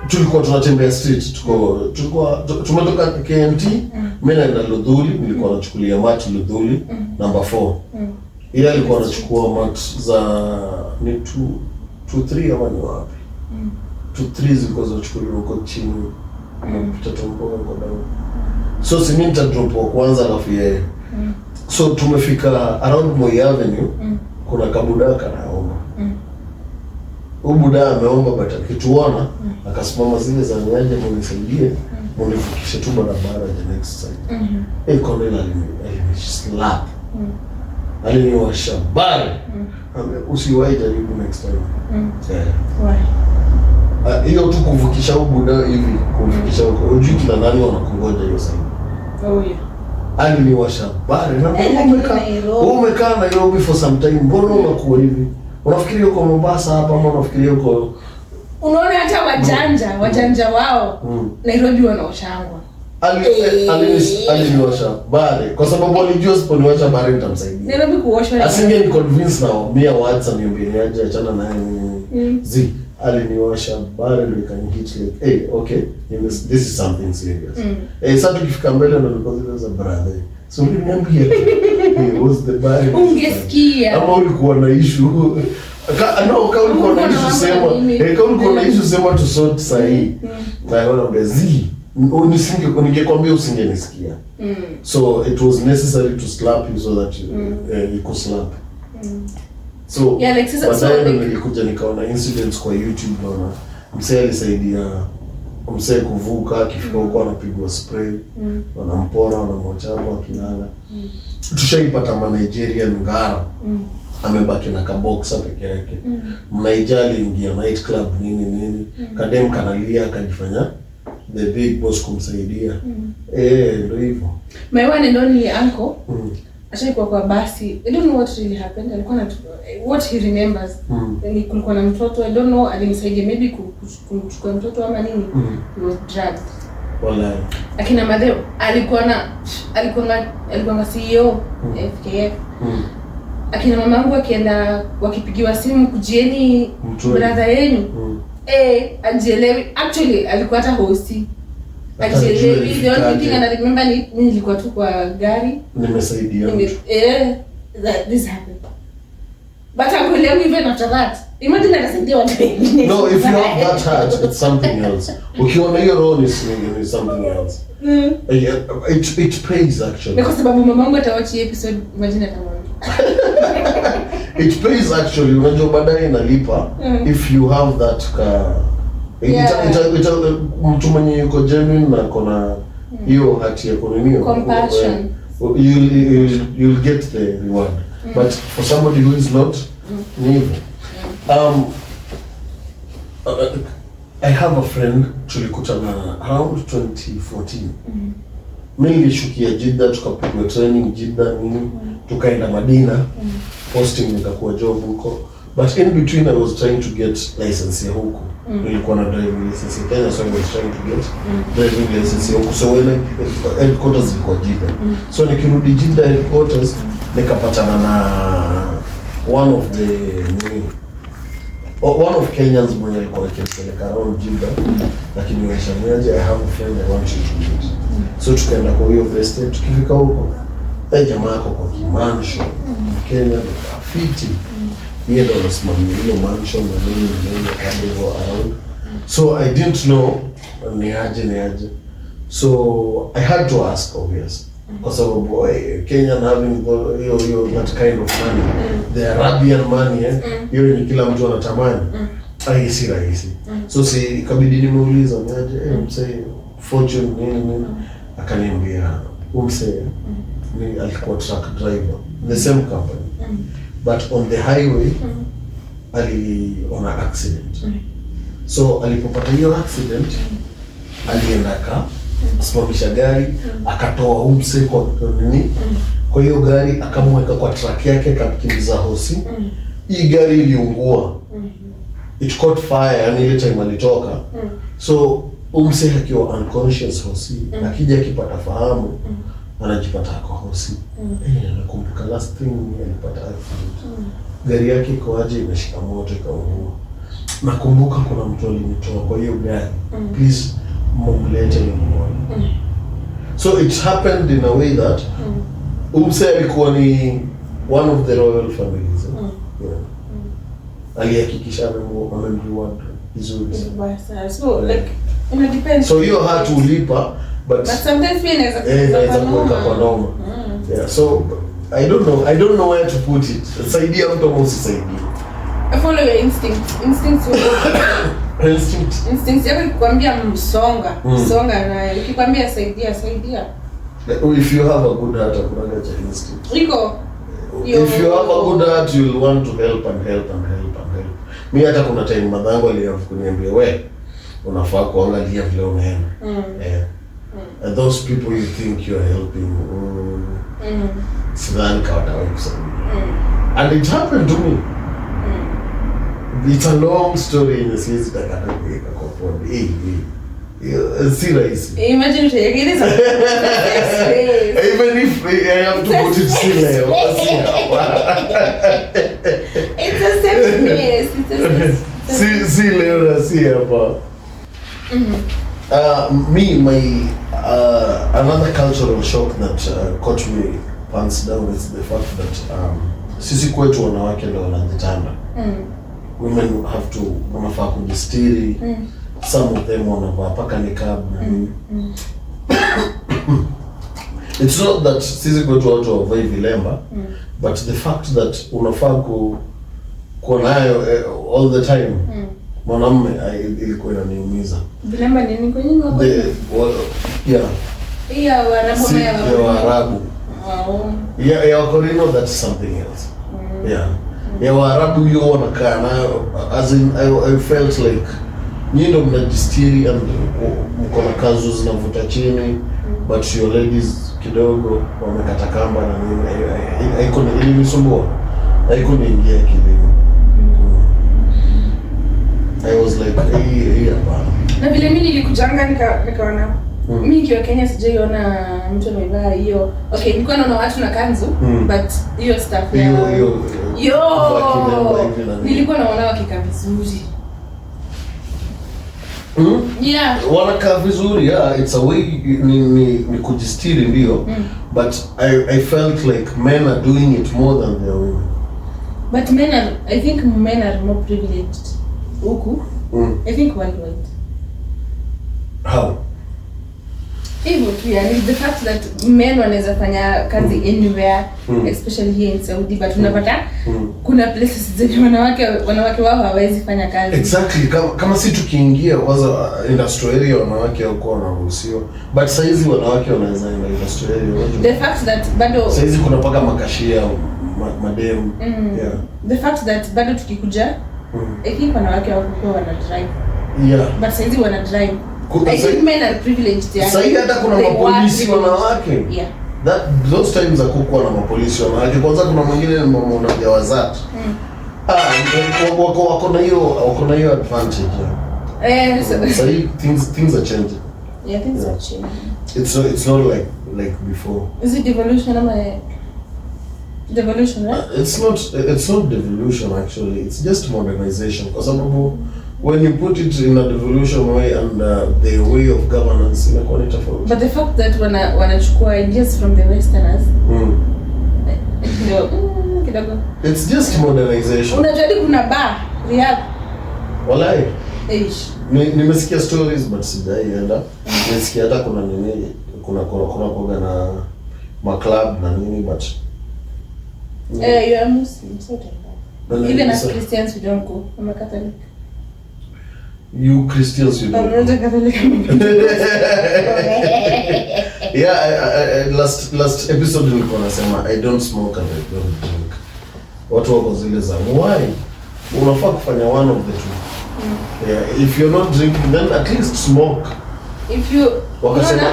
tulikuwa tunatembea street, tumetoka KMT, mimi naenda Ludhuli, nilikuwa nachukulia mat Ludhuli number 4. Yeye alikuwa anachukua mat za ni 2-3 ama ni wapi? 2-3 zilikuwa zinachukuliwa huko chini. Mtoto mpoa kwa dawa. So mimi nitadrop wa kwanza alafu yeye. So tumefika around Moi Avenue, kuna kabudaka naomba. Buda ameomba but akituona akasimama zile za nyaje mnisaidie mnifikishe tu barabara the next side. Cornell slap. Aliniwasha bari. Usiwahi jaribu next time. Why? Hiyo tu kuvukisha Buda hivi, kufikisha huko. Unajui kila nani wanakungoja hiyo side. Oh yeah. Aliniwasha bari na umekaa Nairobi for some time. Mbona unakuwa hivi? Unafikiria uko Mombasa hapa ama unafikiria uko? Unaona hata wajanja wao Nairobi wanaoshangwa. Aliniwasha bari kwa sababu alijua siponiwasha bari nitamsaidia. Nairobi kuoshwa. Asinge ni convince now mia words aniambie aje achana naye. Aliniwasha bari ndio ikanihit like hey okay this is something serious. Sasa tukifika mbele ndio nilikuwa za brother. So niambie was the bari. Ungesikia. Ama ulikuwa na issue. Kama ulikuwa na issue sema. Kama ulikuwa na issue sema tu sort sahihi. Na wala mbezi. Ningekwambia usingenisikia. So it was necessary to slap you so that you could slap. So yeah, like baadaye nilikuja nikaona incidents kwa YouTube naona msee alisaidia msee kuvuka akifika huko anapigwa spray, wanampora wanamwachama akilala. Tushaipata Nigerian ngara amebaki na kaboxa peke yake. Mnaijali ingia night club nini kadem kanalia akajifanya the big boss kumsaidia. Ndio hivyo. My one and only uncle ashaikuwa kwa basi. I don't know what really happened. Alikuwa na what he remembers. Kulikuwa na mtoto, I don't know, alimsaidia maybe kumchukua mtoto ama nini. He was drugged. Wallahi. Akina Madeo alikuwa CEO FKF. Akina mamangu akienda wakipigiwa simu kujieni brother yenu. Ajielewi. Actually alikuwa hata hosti. Ajielewi. The only thing I remember ni nilikuwa tu kwa gari. Nimesaidia. That this happened. But I could live even after that. Imagine akasaidia watu wengine. No, if you have that heart, it's something else. Ukiona hiyo role is something else. It pays actually. Kwa sababu mamangu atawatch episode, imagine atamwambia. It pays actually. Unajua baadaye inalipa if you have that mtu mwenye yuko genuine na kona hiyo hati ya kununio compassion, you'll get the reward. But for somebody who is not, neither. I have a friend tulikutana around 2014. Mimi nilishukia Jeddah, tukapigwa training Jeddah nini, tukaenda Madina, posting nikakuwa job huko. But in between I was trying to get license ya huko. Nilikuwa na driving license ya Kenya, so I was trying to get driving license ya huko. So when headquarters ilikuwa Jeddah. So nikirudi Jeddah headquarters nikapatana na one of Kenyans mwenye alikuwa akipeleka around Jeddah, lakini nilishamwambia I have a friend I want you to meet. So tukaenda kwa hiyo estate, tukifika huko jamaa yako kwa kimansho Kenya ndo kafiti yeye ndo anasimamia hiyo mansion na nini kando around. So I didn't know ni aje. So I had to ask, obviously, kwa sababu Kenya having hiyo that kind of money, the Arabian money, hiyo ni kila mtu anatamani. Si rahisi. So ikabidi nimeuliza niaje, msee fortune nini, akaniambia msee ni alikuwa truck driver, the same company, but on the highway aliona accident. So alipopata hiyo accident alienda simamisha gari, akatoa msee kwa nini, kwa hiyo gari akamweka kwa truck yake, akakimbiza hosi. Hii gari iliungua, it caught fire, yani ile time alitoka. So msee akiwa unconscious hosi, akija akipata fahamu anajipata kwa hosi. Nakumbuka last thing alipata accident, gari yake ikoaje, imeshika moto ikaungua. Nakumbuka kuna mtu alinitoa kwa hiyo gari, please mumlete nimuone. So it happened in a way that msee alikuwa ni one of the royal families. Alihakikisha amemreward vizuri. So like it depends. So you had to lipa, but sometimes pia inaweza kuweka kwa noma. Yeah, so I don't know where to put it. Saidia mtu ama usisaidie. I follow your instincts. Instincts yako ikikwambia songa na ikikwambia saidia. If you have a good heart, hakuna cha instinct. Iko. If you have a good heart, you'll want to help. Mimi hata kuna time madhangu aliyakuniambia wewe unafaa kuangalia vile unaenda. And those people you think you are helping, sidhani kawatawahi kusaidia. And it happened to me. It's a long story in the series that I can't make a compound. Si rahisi. Imagine it is even if I have to put it still it's a safe place. Si leo na si hapa. My another cultural shock that caught me pants down is the fact that sisi kwetu wanawake ndio wanajitanda. Women have to wanafaa kujistiri. Some of them wanavaa paka niqab. It's not that sisi kwetu watu wavai vilemba, but the fact that unafaa kuwa nayo all the time. Mwanamume ilikuwa inaniumiza. Vilemba nini kwenye ngoko? Waarabu. Ya Wakorino, that's something else. Ya Waarabu hiyo wanakaa nayo, as in I felt like nyinyi ndo mnajistiri and mko na kanzu zinavuta chini, but your ladies kidogo wamekata kamba na nini. Ilinisumbua. Haikuniingia akilini. I was like, hapana. Na vile mimi nilikujanga nikaona mimi nikiwa Kenya sijaiona mtu amevaa hiyo. Okay, nilikuwa naona watu na kanzu, but hiyo stuff ya nilikuwa naona wakikaa vizuri. Wanakaa vizuri, it's a way ni kujistiri ndio, but I felt like men are doing it more than their women. But I think men are more privileged. I think worldwide. How? Even the fact that men wanaweza fanya kazi anywhere, especially here in Saudi, but unapata kuna places zenye wanawake wao hawezi fanya kazi. Exactly, kama si tukiingia kwanza industrial area wanawake huko wanaruhusiwa, but saizi wanawake wanaweza enda industrial area. The fact that bado saizi kuna paka makashia madem. The fact that bado tukikuja I think wanawake wako wana drive. But saizi wana drive. I think men are privileged. Sasa hata kuna mapolisi wanawake. Those times za kukuwa na mapolisi wanawake. Kwanza kuna mwingine mmoja mjawazat. Wako na hiyo advantage. So things are changing. Things are changing. It's not like before. Is it devolution or devolution, right? It's not devolution actually. It's just modernization. Kwa sababu when you put it in a devolution way and the way of governance inakuwa ni tofauti. But the fact that wanachukua ideas from the westerners ndio kidogo. It's just modernization. Unajua kuna bar Riyadh. Walai. Eish. Nimesikia stories but sijaienda. Nimesikia hata kuna nini, kuna kuoga na ma club na nini but you are Muslim, so even as Christians we don't go. I'm a Catholic. You Christians, you don't. I'm not a Catholic. Yeah, last episode nilikuwa nasema I don't smoke and I don't drink. Watu wako zile za why? Unafaa kufanya one of the two. Yeah, if you're not drinking then at least smoke. If you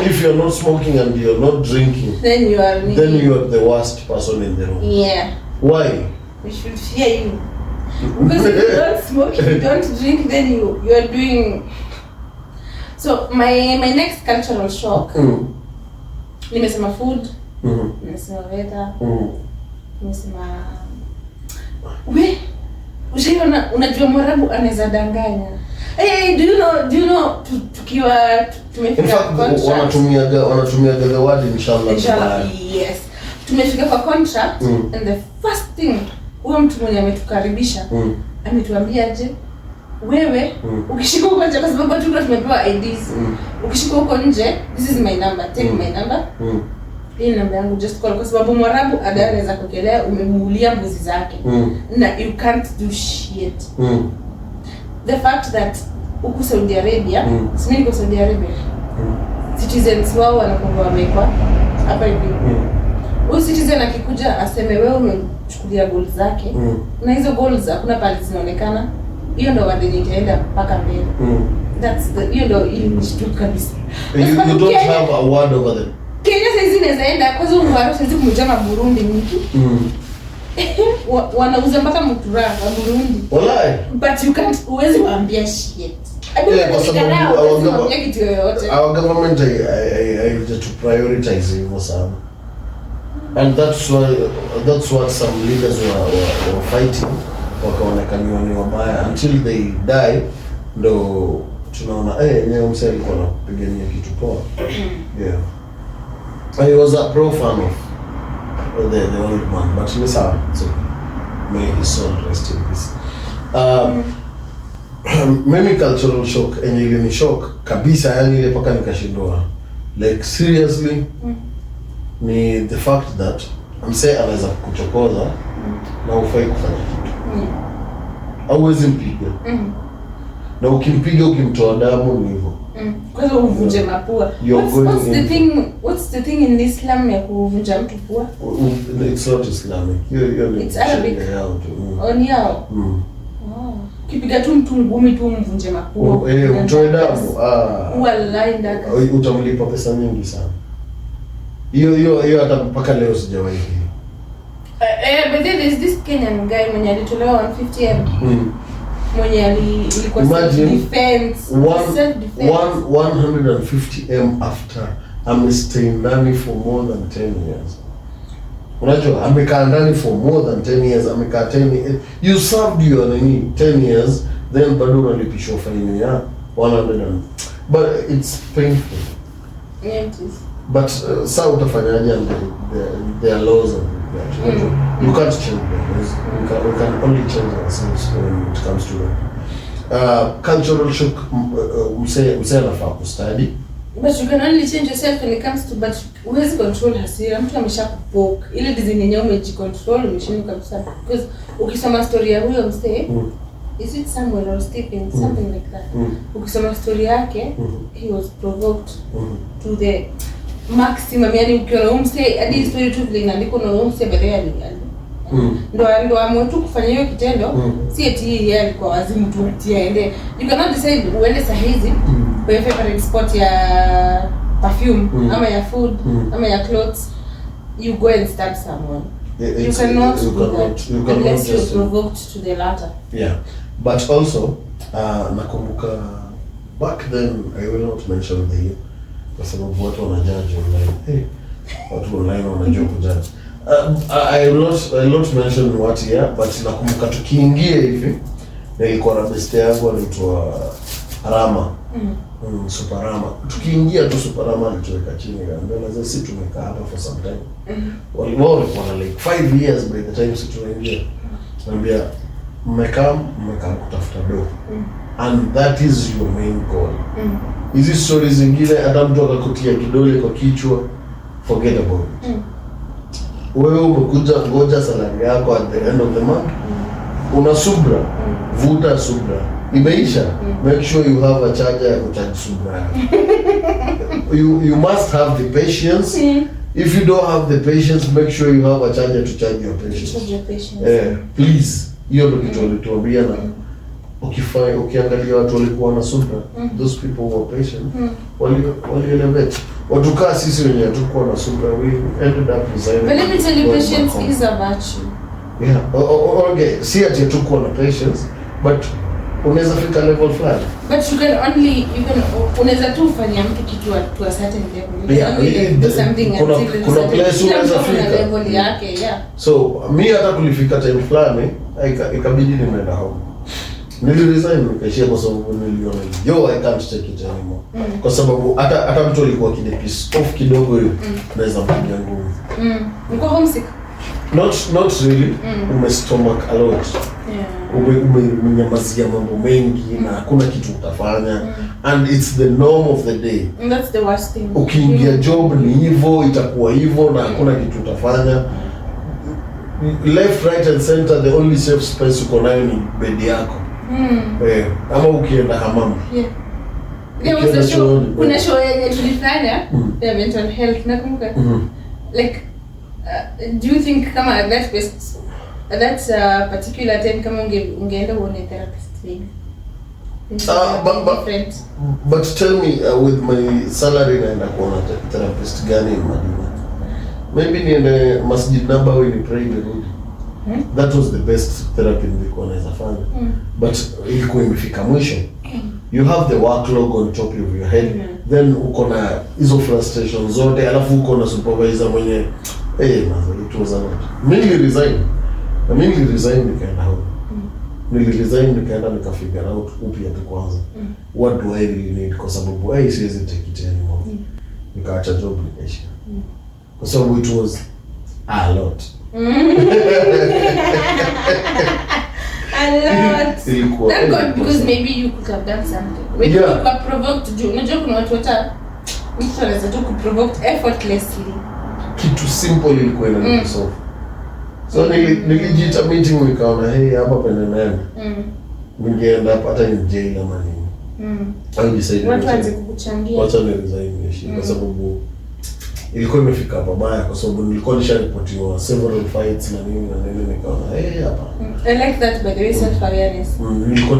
if you're not smoking and you're not drinking, then you are the worst person in the room. Yeah. Why? We should fear you. Because if you don't smoke, if you don't drink, then you are doing. So my next cultural shock. Nimesema food. Nimesema weather. Nimesema unajua Mwarabu anaweza danganya. Hey, do you know tukiwa tumefika contract. Wanatumia the word inshallah. Yes. Tumefika kwa contract and the first thing huyo mtu mwenye ametukaribisha ametuambia aje wewe ukishika huko nje kwa sababu tulikuwa tumepewa IDs. Ukishika huko nje, this is my number, take my number. Hii namba yangu just call kwa sababu Mwarabu anaweza kukelea umemuulia mbuzi zake. Na you can't do shit. The fact that huko Saudi Arabia, simi niko Saudi Arabia. Citizens wao wanakuwa wamekwa hapa hivi. Huyo citizen akikuja aseme wewe umechukulia goals zake na hizo goals hakuna pale zinaonekana, hiyo ndo wadi nitaenda mpaka mbele. That's the hiyo ndo ilishtuka kabisa. You don't have a word over them. Kenya sasa inaweza enda kwa sababu wao sasa kumjama Burundi mtu. Wanauza mpaka mtura wa Burundi. Walai. But you can't uwezi waambia shit. Kwa sababu our government to prioritize hivyo sana. And that's what some leaders were fighting, wakaonekaniwa ni wabaya until they die, ndo tunaona leo msee alikuwa anapigania kitu poa. Yeah, I was a pro fan of the old man, but ni sawa, so may his soul rest in peace. Mimi cultural shock ni shock kabisa, yani ile paka nikashindwa, like seriously. Ni the fact that msee anaweza kuchokoza na ufai kufanya kitu. Hauwezi mpiga. Na ukimpiga ukimtoa damu ni hivyo. Kwa hiyo uvunje mapua. What's the thing in Islam ya kuvunja mtu pua? It's not Islamic. It's Arabic. On yao. Kipiga tu mtu ngumi tu mvunje mapua. Mtoe damu. Wallahi ndaka. Utamlipa pesa nyingi sana. Hiyo hata mpaka leo sijawahi. But there is this Kenyan guy mwenye alitolewa 150M. Mwenye alikuwa self-defense. 150M after amestay ndani for more than 10 years. Unajua amekaa ndani for more than 10 years, amekaa 10 years. You served your 10 years, then bado unalipishwa faini ya 100. But it's painful. Yeah, it is. But saa utafanyaje and their laws and that. You can't change them. We can only change ourselves when it comes to that. Cultural shock, msee anafaa kustudy. But you can only change yourself when it comes to, but huwezi control hasira. Mtu amesha kupoke. Ile design yenyewe umejicontrol, umeshinda kabisa. Because ukisoma story ya huyo msee, is it Samuel or Stephen, something like that. Ukisoma story yake, he was provoked to the maximum. Yani ukiona umse hadi story tu vile inaandikwa na umse baadaye ndo amwe tu kufanya hiyo kitendo, si eti yeye alikuwa wazimu tu ati aende. You cannot decide uende saa hizi kwa your favorite spot ya perfume ama ya food ama ya clothes, you go and stab someone. You cannot unless you're provoked to the latter. Yeah, but also nakumbuka back then, I will not mention the year kwa sababu watu wanajudge online. Watu online wanajua kujudge. I will not mention what year, but nakumbuka tukiingia hivi Na ilikuwa na best yangu anaitwa Rama. Super Rama. Tukiingia tu Super Rama alituweka chini na lazima sisi tumekaa hapa for some time. Walikuwa na like 5 years by the time sisi tunaingia. Naambia mmekaa kutafuta do. And that is your main goal. Hizi stories zingine hata mtu akakutia kidole kwa kichwa, forget about it. Wewe umekuja ngoja salary yako at the end of the month. Una subra, vuta subra. Imeisha, make sure you have a charger ya kucharge subra. You must have the patience. If you don't have the patience, make sure you have a charger to charge your patience. Please. Hiyo ndio kitu walituambia na ukiangalia watu walikuwa na subra, those people who were patient, wali elevate. Watu kaa sisi wenyewe hatukuwa na subra, we ended up resigning. But let me tell you, patience is a virtue. Yeah, okay, si ati hatukuwa na patience, but unaweza fika level fulani. But you can only, unaweza tu ufanya mtu kitu to a certain level. Yeah, do something kuna place unaweza fika level yake, yeah. So, mi hata kulifika time fulani, ikabidi nimeenda home. Niliresign nikaishia kwa sababu niliona I can't take it anymore. Kwa sababu hata mtu alikuwa kide piece off kidogo hiyo naweza mpiga nguvu. Uko homesick? Not really. Stomach a lot. Yeah. Umenyamazia mambo mengi na hakuna kitu utafanya. And it's the norm of the day. And that's the worst thing. Ukiingia job ni hivyo, itakuwa hivyo na hakuna kitu utafanya. Left, right and center, the only safe space uko nayo ni bed yako. Ama ukienda hamam. There was a show, kuna show yenye tulifanya, the mental health, nakumbuka. Like, do you think kama at that particular time kama ungeenda uone therapist maybe? But tell me, with my salary naenda kuona therapist gani Madina? Maybe niende Masjid Nabawi ni pray nirudi. That was the best therapy nilikuwa naweza fanya. But ilikuwa imefika mwisho. You have the workload on top of your head. Then uko na hizo frustrations zote, alafu uko na supervisor mwenye it was a lot. Niliresign nikaenda home. Niliresign nikaenda nikafigure out upya tu kwanza. What do I really need? Kwa sababu siwezi take it anymore. Nikaacha job nikaisha. Kwa sababu it was a lot. A lot. Thank God, because maybe you could have done something. Maybe you were provoked to do. Unajua kuna watu mtu anaweza tu kuprovoked effortlessly. Kitu simple ilikuwa inanisolve. So nilijiita meeting nikaona hapa penenene. Ningeenda hata in jail ama nini. I decided watu waanze kukuchangia. Wacha niresign kwa sababu ilikuwa imefika pabaya kwa sababu nilikuwa nisharipotiwa several fights na nini nikaona hapa. I like that, by the way, self awareness. Nilikuwa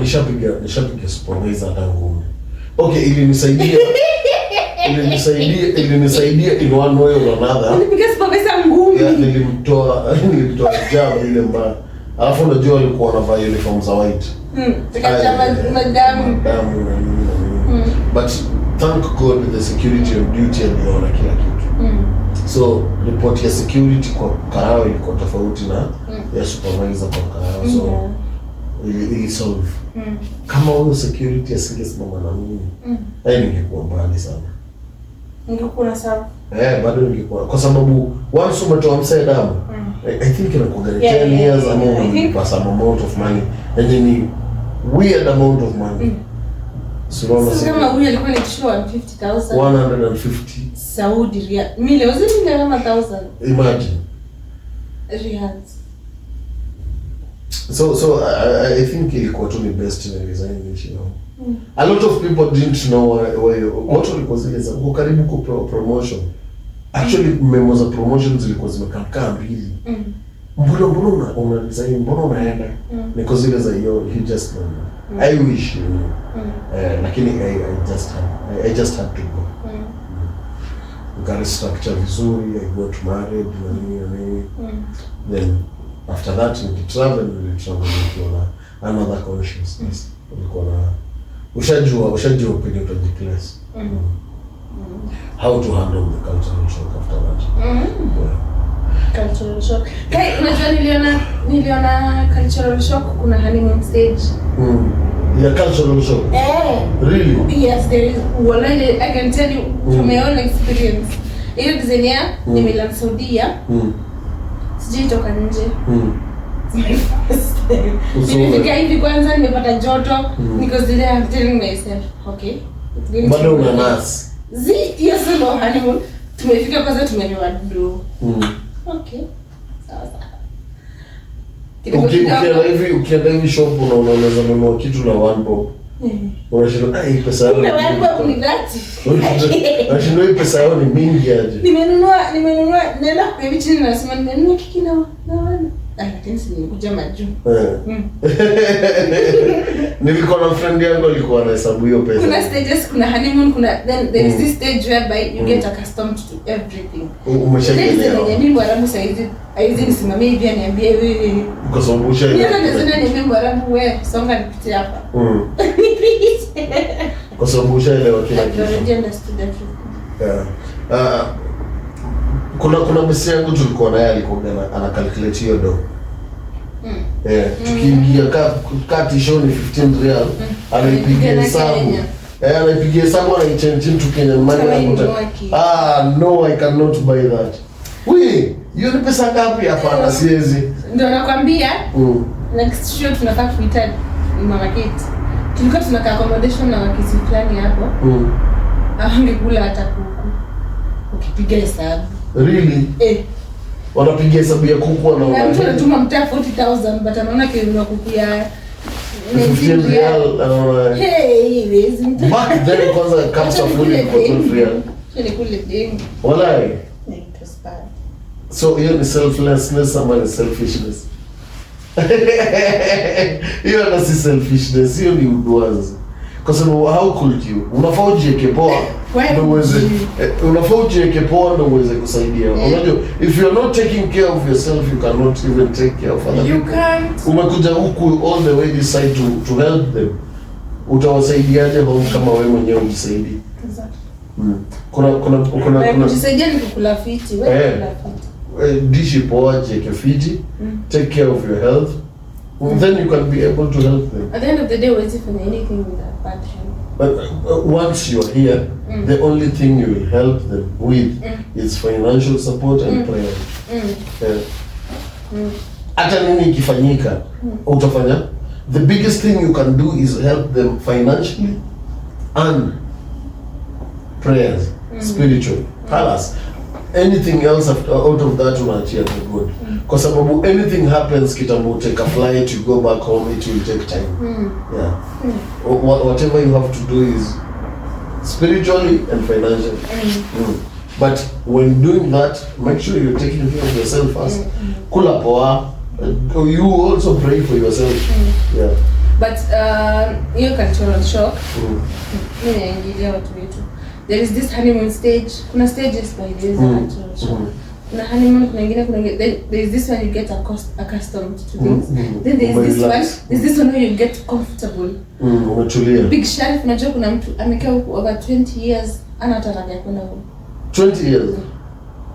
nishapiga supervisor hata ngumi. Okay, ilinisaidia in one way or another. Nilipiga supervisor ngumi. Yeah, nilimtoa jam ile mbaya. Alafu unajua walikuwa wanavaa uniform za white. Madamu na nini. But thank God the security on duty aliona kila kitu. So report ya security kwa Karao ilikuwa tofauti na ya supervisor kwa Karao. So ili solve. Kama huyo security asingesimama na mimi, ningekuwa mbali sana. Ungekuwa sawa. Bado ningekuwa kwa sababu once umetoa msee damu, I think inakuwa 10 years ama some amount of money, and then weird amount of money. So kama huyu alikuwa anachukua 150,000. 150 Saudi riyal. Milioni kama 1000. Imagine. Riyals. So I think ilikuwa tu ni best in resign, you know. A lot of people didn't know why what was it za karibu ku promotion. Actually memo za promotion zilikuwa zimekaa mbili. Mbona una resign, mbona unaenda? Niko zile za hiyo he just know. I wish you know. Lakini I just had to go. Got structure vizuri, I got married na nini. Then after that we travel with another consciousness. Ulikuwa na ushajua penye utajiclass. How to handle the cultural shock after that. Cultural shock. Kai, unajua niliona cultural shock kuna honeymoon stage. Yeah, cultural shock. Really? Yes, there is. Well, I can tell you from my own experience. Ile designer nimeland Saudia. Sijui toka nje. My first time. Nimefika hivi kwanza nimepata joto. Niko zile I'm telling myself, okay. Bado una nasi. Hiyo sio honeymoon. Tumefika kwanza tumeelewa do. Okay. Sawa. Ukienda hivi shop unaweza nunua kitu na 1 bob. Unashinda pesa yako. Kuna 1 bob ni gati. Unashinda hii pesa yako ni mingi aje. Nimenunua nenda kwa hivi chini nasema nimenunua kiki na wana. Lakini si nikuja majuu. Nilikuwa na friend yangu alikuwa anahesabu hiyo pesa. Kuna stages, kuna honeymoon, then there is this stage whereby you get accustomed to everything. Umeshaelewa. Mimi Mwarabu saizi nisimamie hivi aniambie wewe. Kwa sababu ushaelewa. Mimi nasema ni Mwarabu wewe songa nipitie hapa. Kwa sababu ushaelewa kila kitu. I understood everything. Yeah. Kuna besi yangu tulikuwa naye alikuwa ana calculate hiyo do. Tukiingia kati show ni 15 real. Anaipigia hesabu. Anaipigia hesabu anaichange into Kenyan money na no, I cannot buy that. Hiyo ni pesa ngapi hapa? Siwezi. Ndio nakwambia. Next show tunataka kuita Mama Kate. Tulikuwa tunakaa accommodation na wakisi fulani hapo. Angekula hata kuku. Ukipiga hesabu. Really? Wanapiga hesabu ya kuku na mtu anatuma mtaa 40,000 but anaona kiungo kuku ya 15 real. Wezi mtu. Back then kwanza kapsa fully kwa 12 real. Ni kule dengi. Walai. Ni bad. So hiyo ni selflessness ama ni selfishness? Hiyo na si selfishness, hiyo ni udwazi. Kwa sababu how could you? Unafaa ujiweke poa ndio uweze kusaidia. Unajua if you are not taking care of yourself you cannot even take care of other people. You can't. Umekuja huku all the way this side to help them. Utawasaidiaje kama wewe mwenyewe ujisaidii? Kuna kujisaidia ni kukula fiti, wewe kula fiti. Dishi poa, jiweke fiti, take care of your health. Then you can be able to help them. At the end of the day, we're for anything with that bad health. But once you're here, the only thing you will help them with is financial support and prayer. Hata nini ikifanyika, utafanya. The biggest thing you can do is help them financially and prayers, spiritually. Halas. Anything else out of that unaachia the good. Kwa sababu anything happens kitambo take a flight, you go back home, it will take time. Whatever you have to do is spiritually and financially. But when doing that, make sure you're taking care of yourself first. Kula poa, you also pray for yourself. But hiyo cultural shock, mimi naingilia watu wetu. There is this honeymoon stage. Kuna stages by this cultural shock. Kuna honeymoon, there is this one you get accustomed to things. Then there is this one where you get comfortable. Umetulia. Big Sharif, unajua kuna mtu amekaa huko over 20 years ana tataka kwenda huko. 20 years.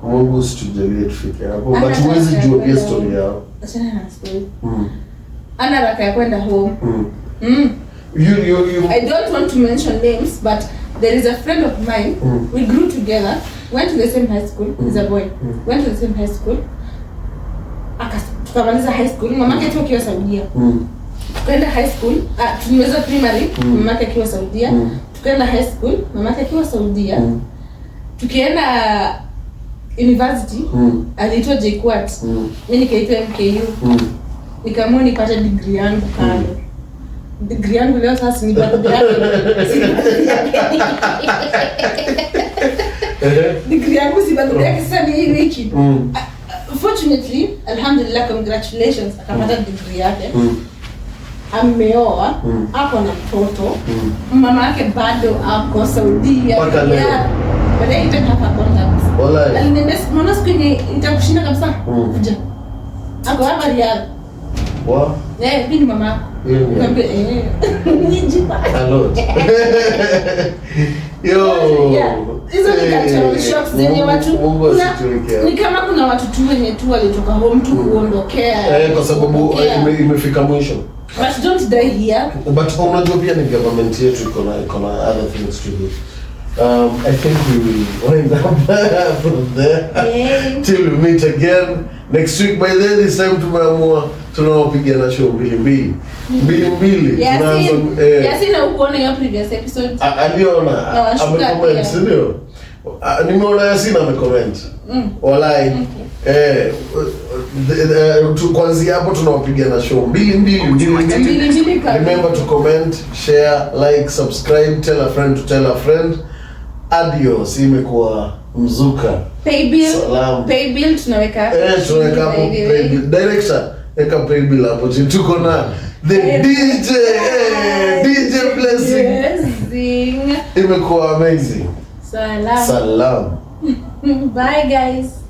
Mungu situjalie tufike hapo. But huwezi jua pia story yao. Achana na story. Ana raka ya kwenda home. You I don't want to mention names, but there is a friend of mine. We grew together, went to the same high school. He's a boy. Went to the same high school. Tukamaliza high school. Mamake tu akiwa Saudia. Tukaenda high school. Tulimaliza primary. Mamake akiwa Saudia. Tukaenda high school. Mamake akiwa Saudia. Tukienda university. Aliitwa JKUAT. Mimi nikaitwa MKU. Nikaamua nipate degree yangu kando. Degree yangu leo sasa ni birthday yake. Degree yangu si birthday yake sasa ni hii wiki. Fortunately, alhamdulillah, congratulations, akapata degree yake. Ameoa, ako na mtoto. Mama yake bado ako Saudia. But I didn't have a contact. Wallahi. Aliniambia mbona siku yenye nitakushinda kabisa? Kuja. Ako hapa Riyadh. Wow. Mimi ni mama. Nikamwambia Nijipa. Hello. Yo. hizo ni cultural shocks zenye watu ni kama kuna watu tu wenye tu walitoka home tu kuondokea kwa sababu imefika mwisho. But don't die here. But unajua pia ni government yetu iko na other things to do. I think we will wind up from there. Till we meet again next week. By then this time tumeamua tunawapigia na show mbili. Yasina ukoona hiyo previous episode. Aliona amecomment ndio. Nimeona Yasina amecomment. Walai. Kuanzia hapo tunawapigia na show mbili. Remember to comment, share, like, subscribe, tell a friend to tell a friend. Adios. Imekuwa Mzuka. Paybill tunaweka hapo. Tunaweka hapo paybill. Director, weka paybill hapo. Tuko na the DJ Blessing. Imekuwa amazing. Salam. Bye guys.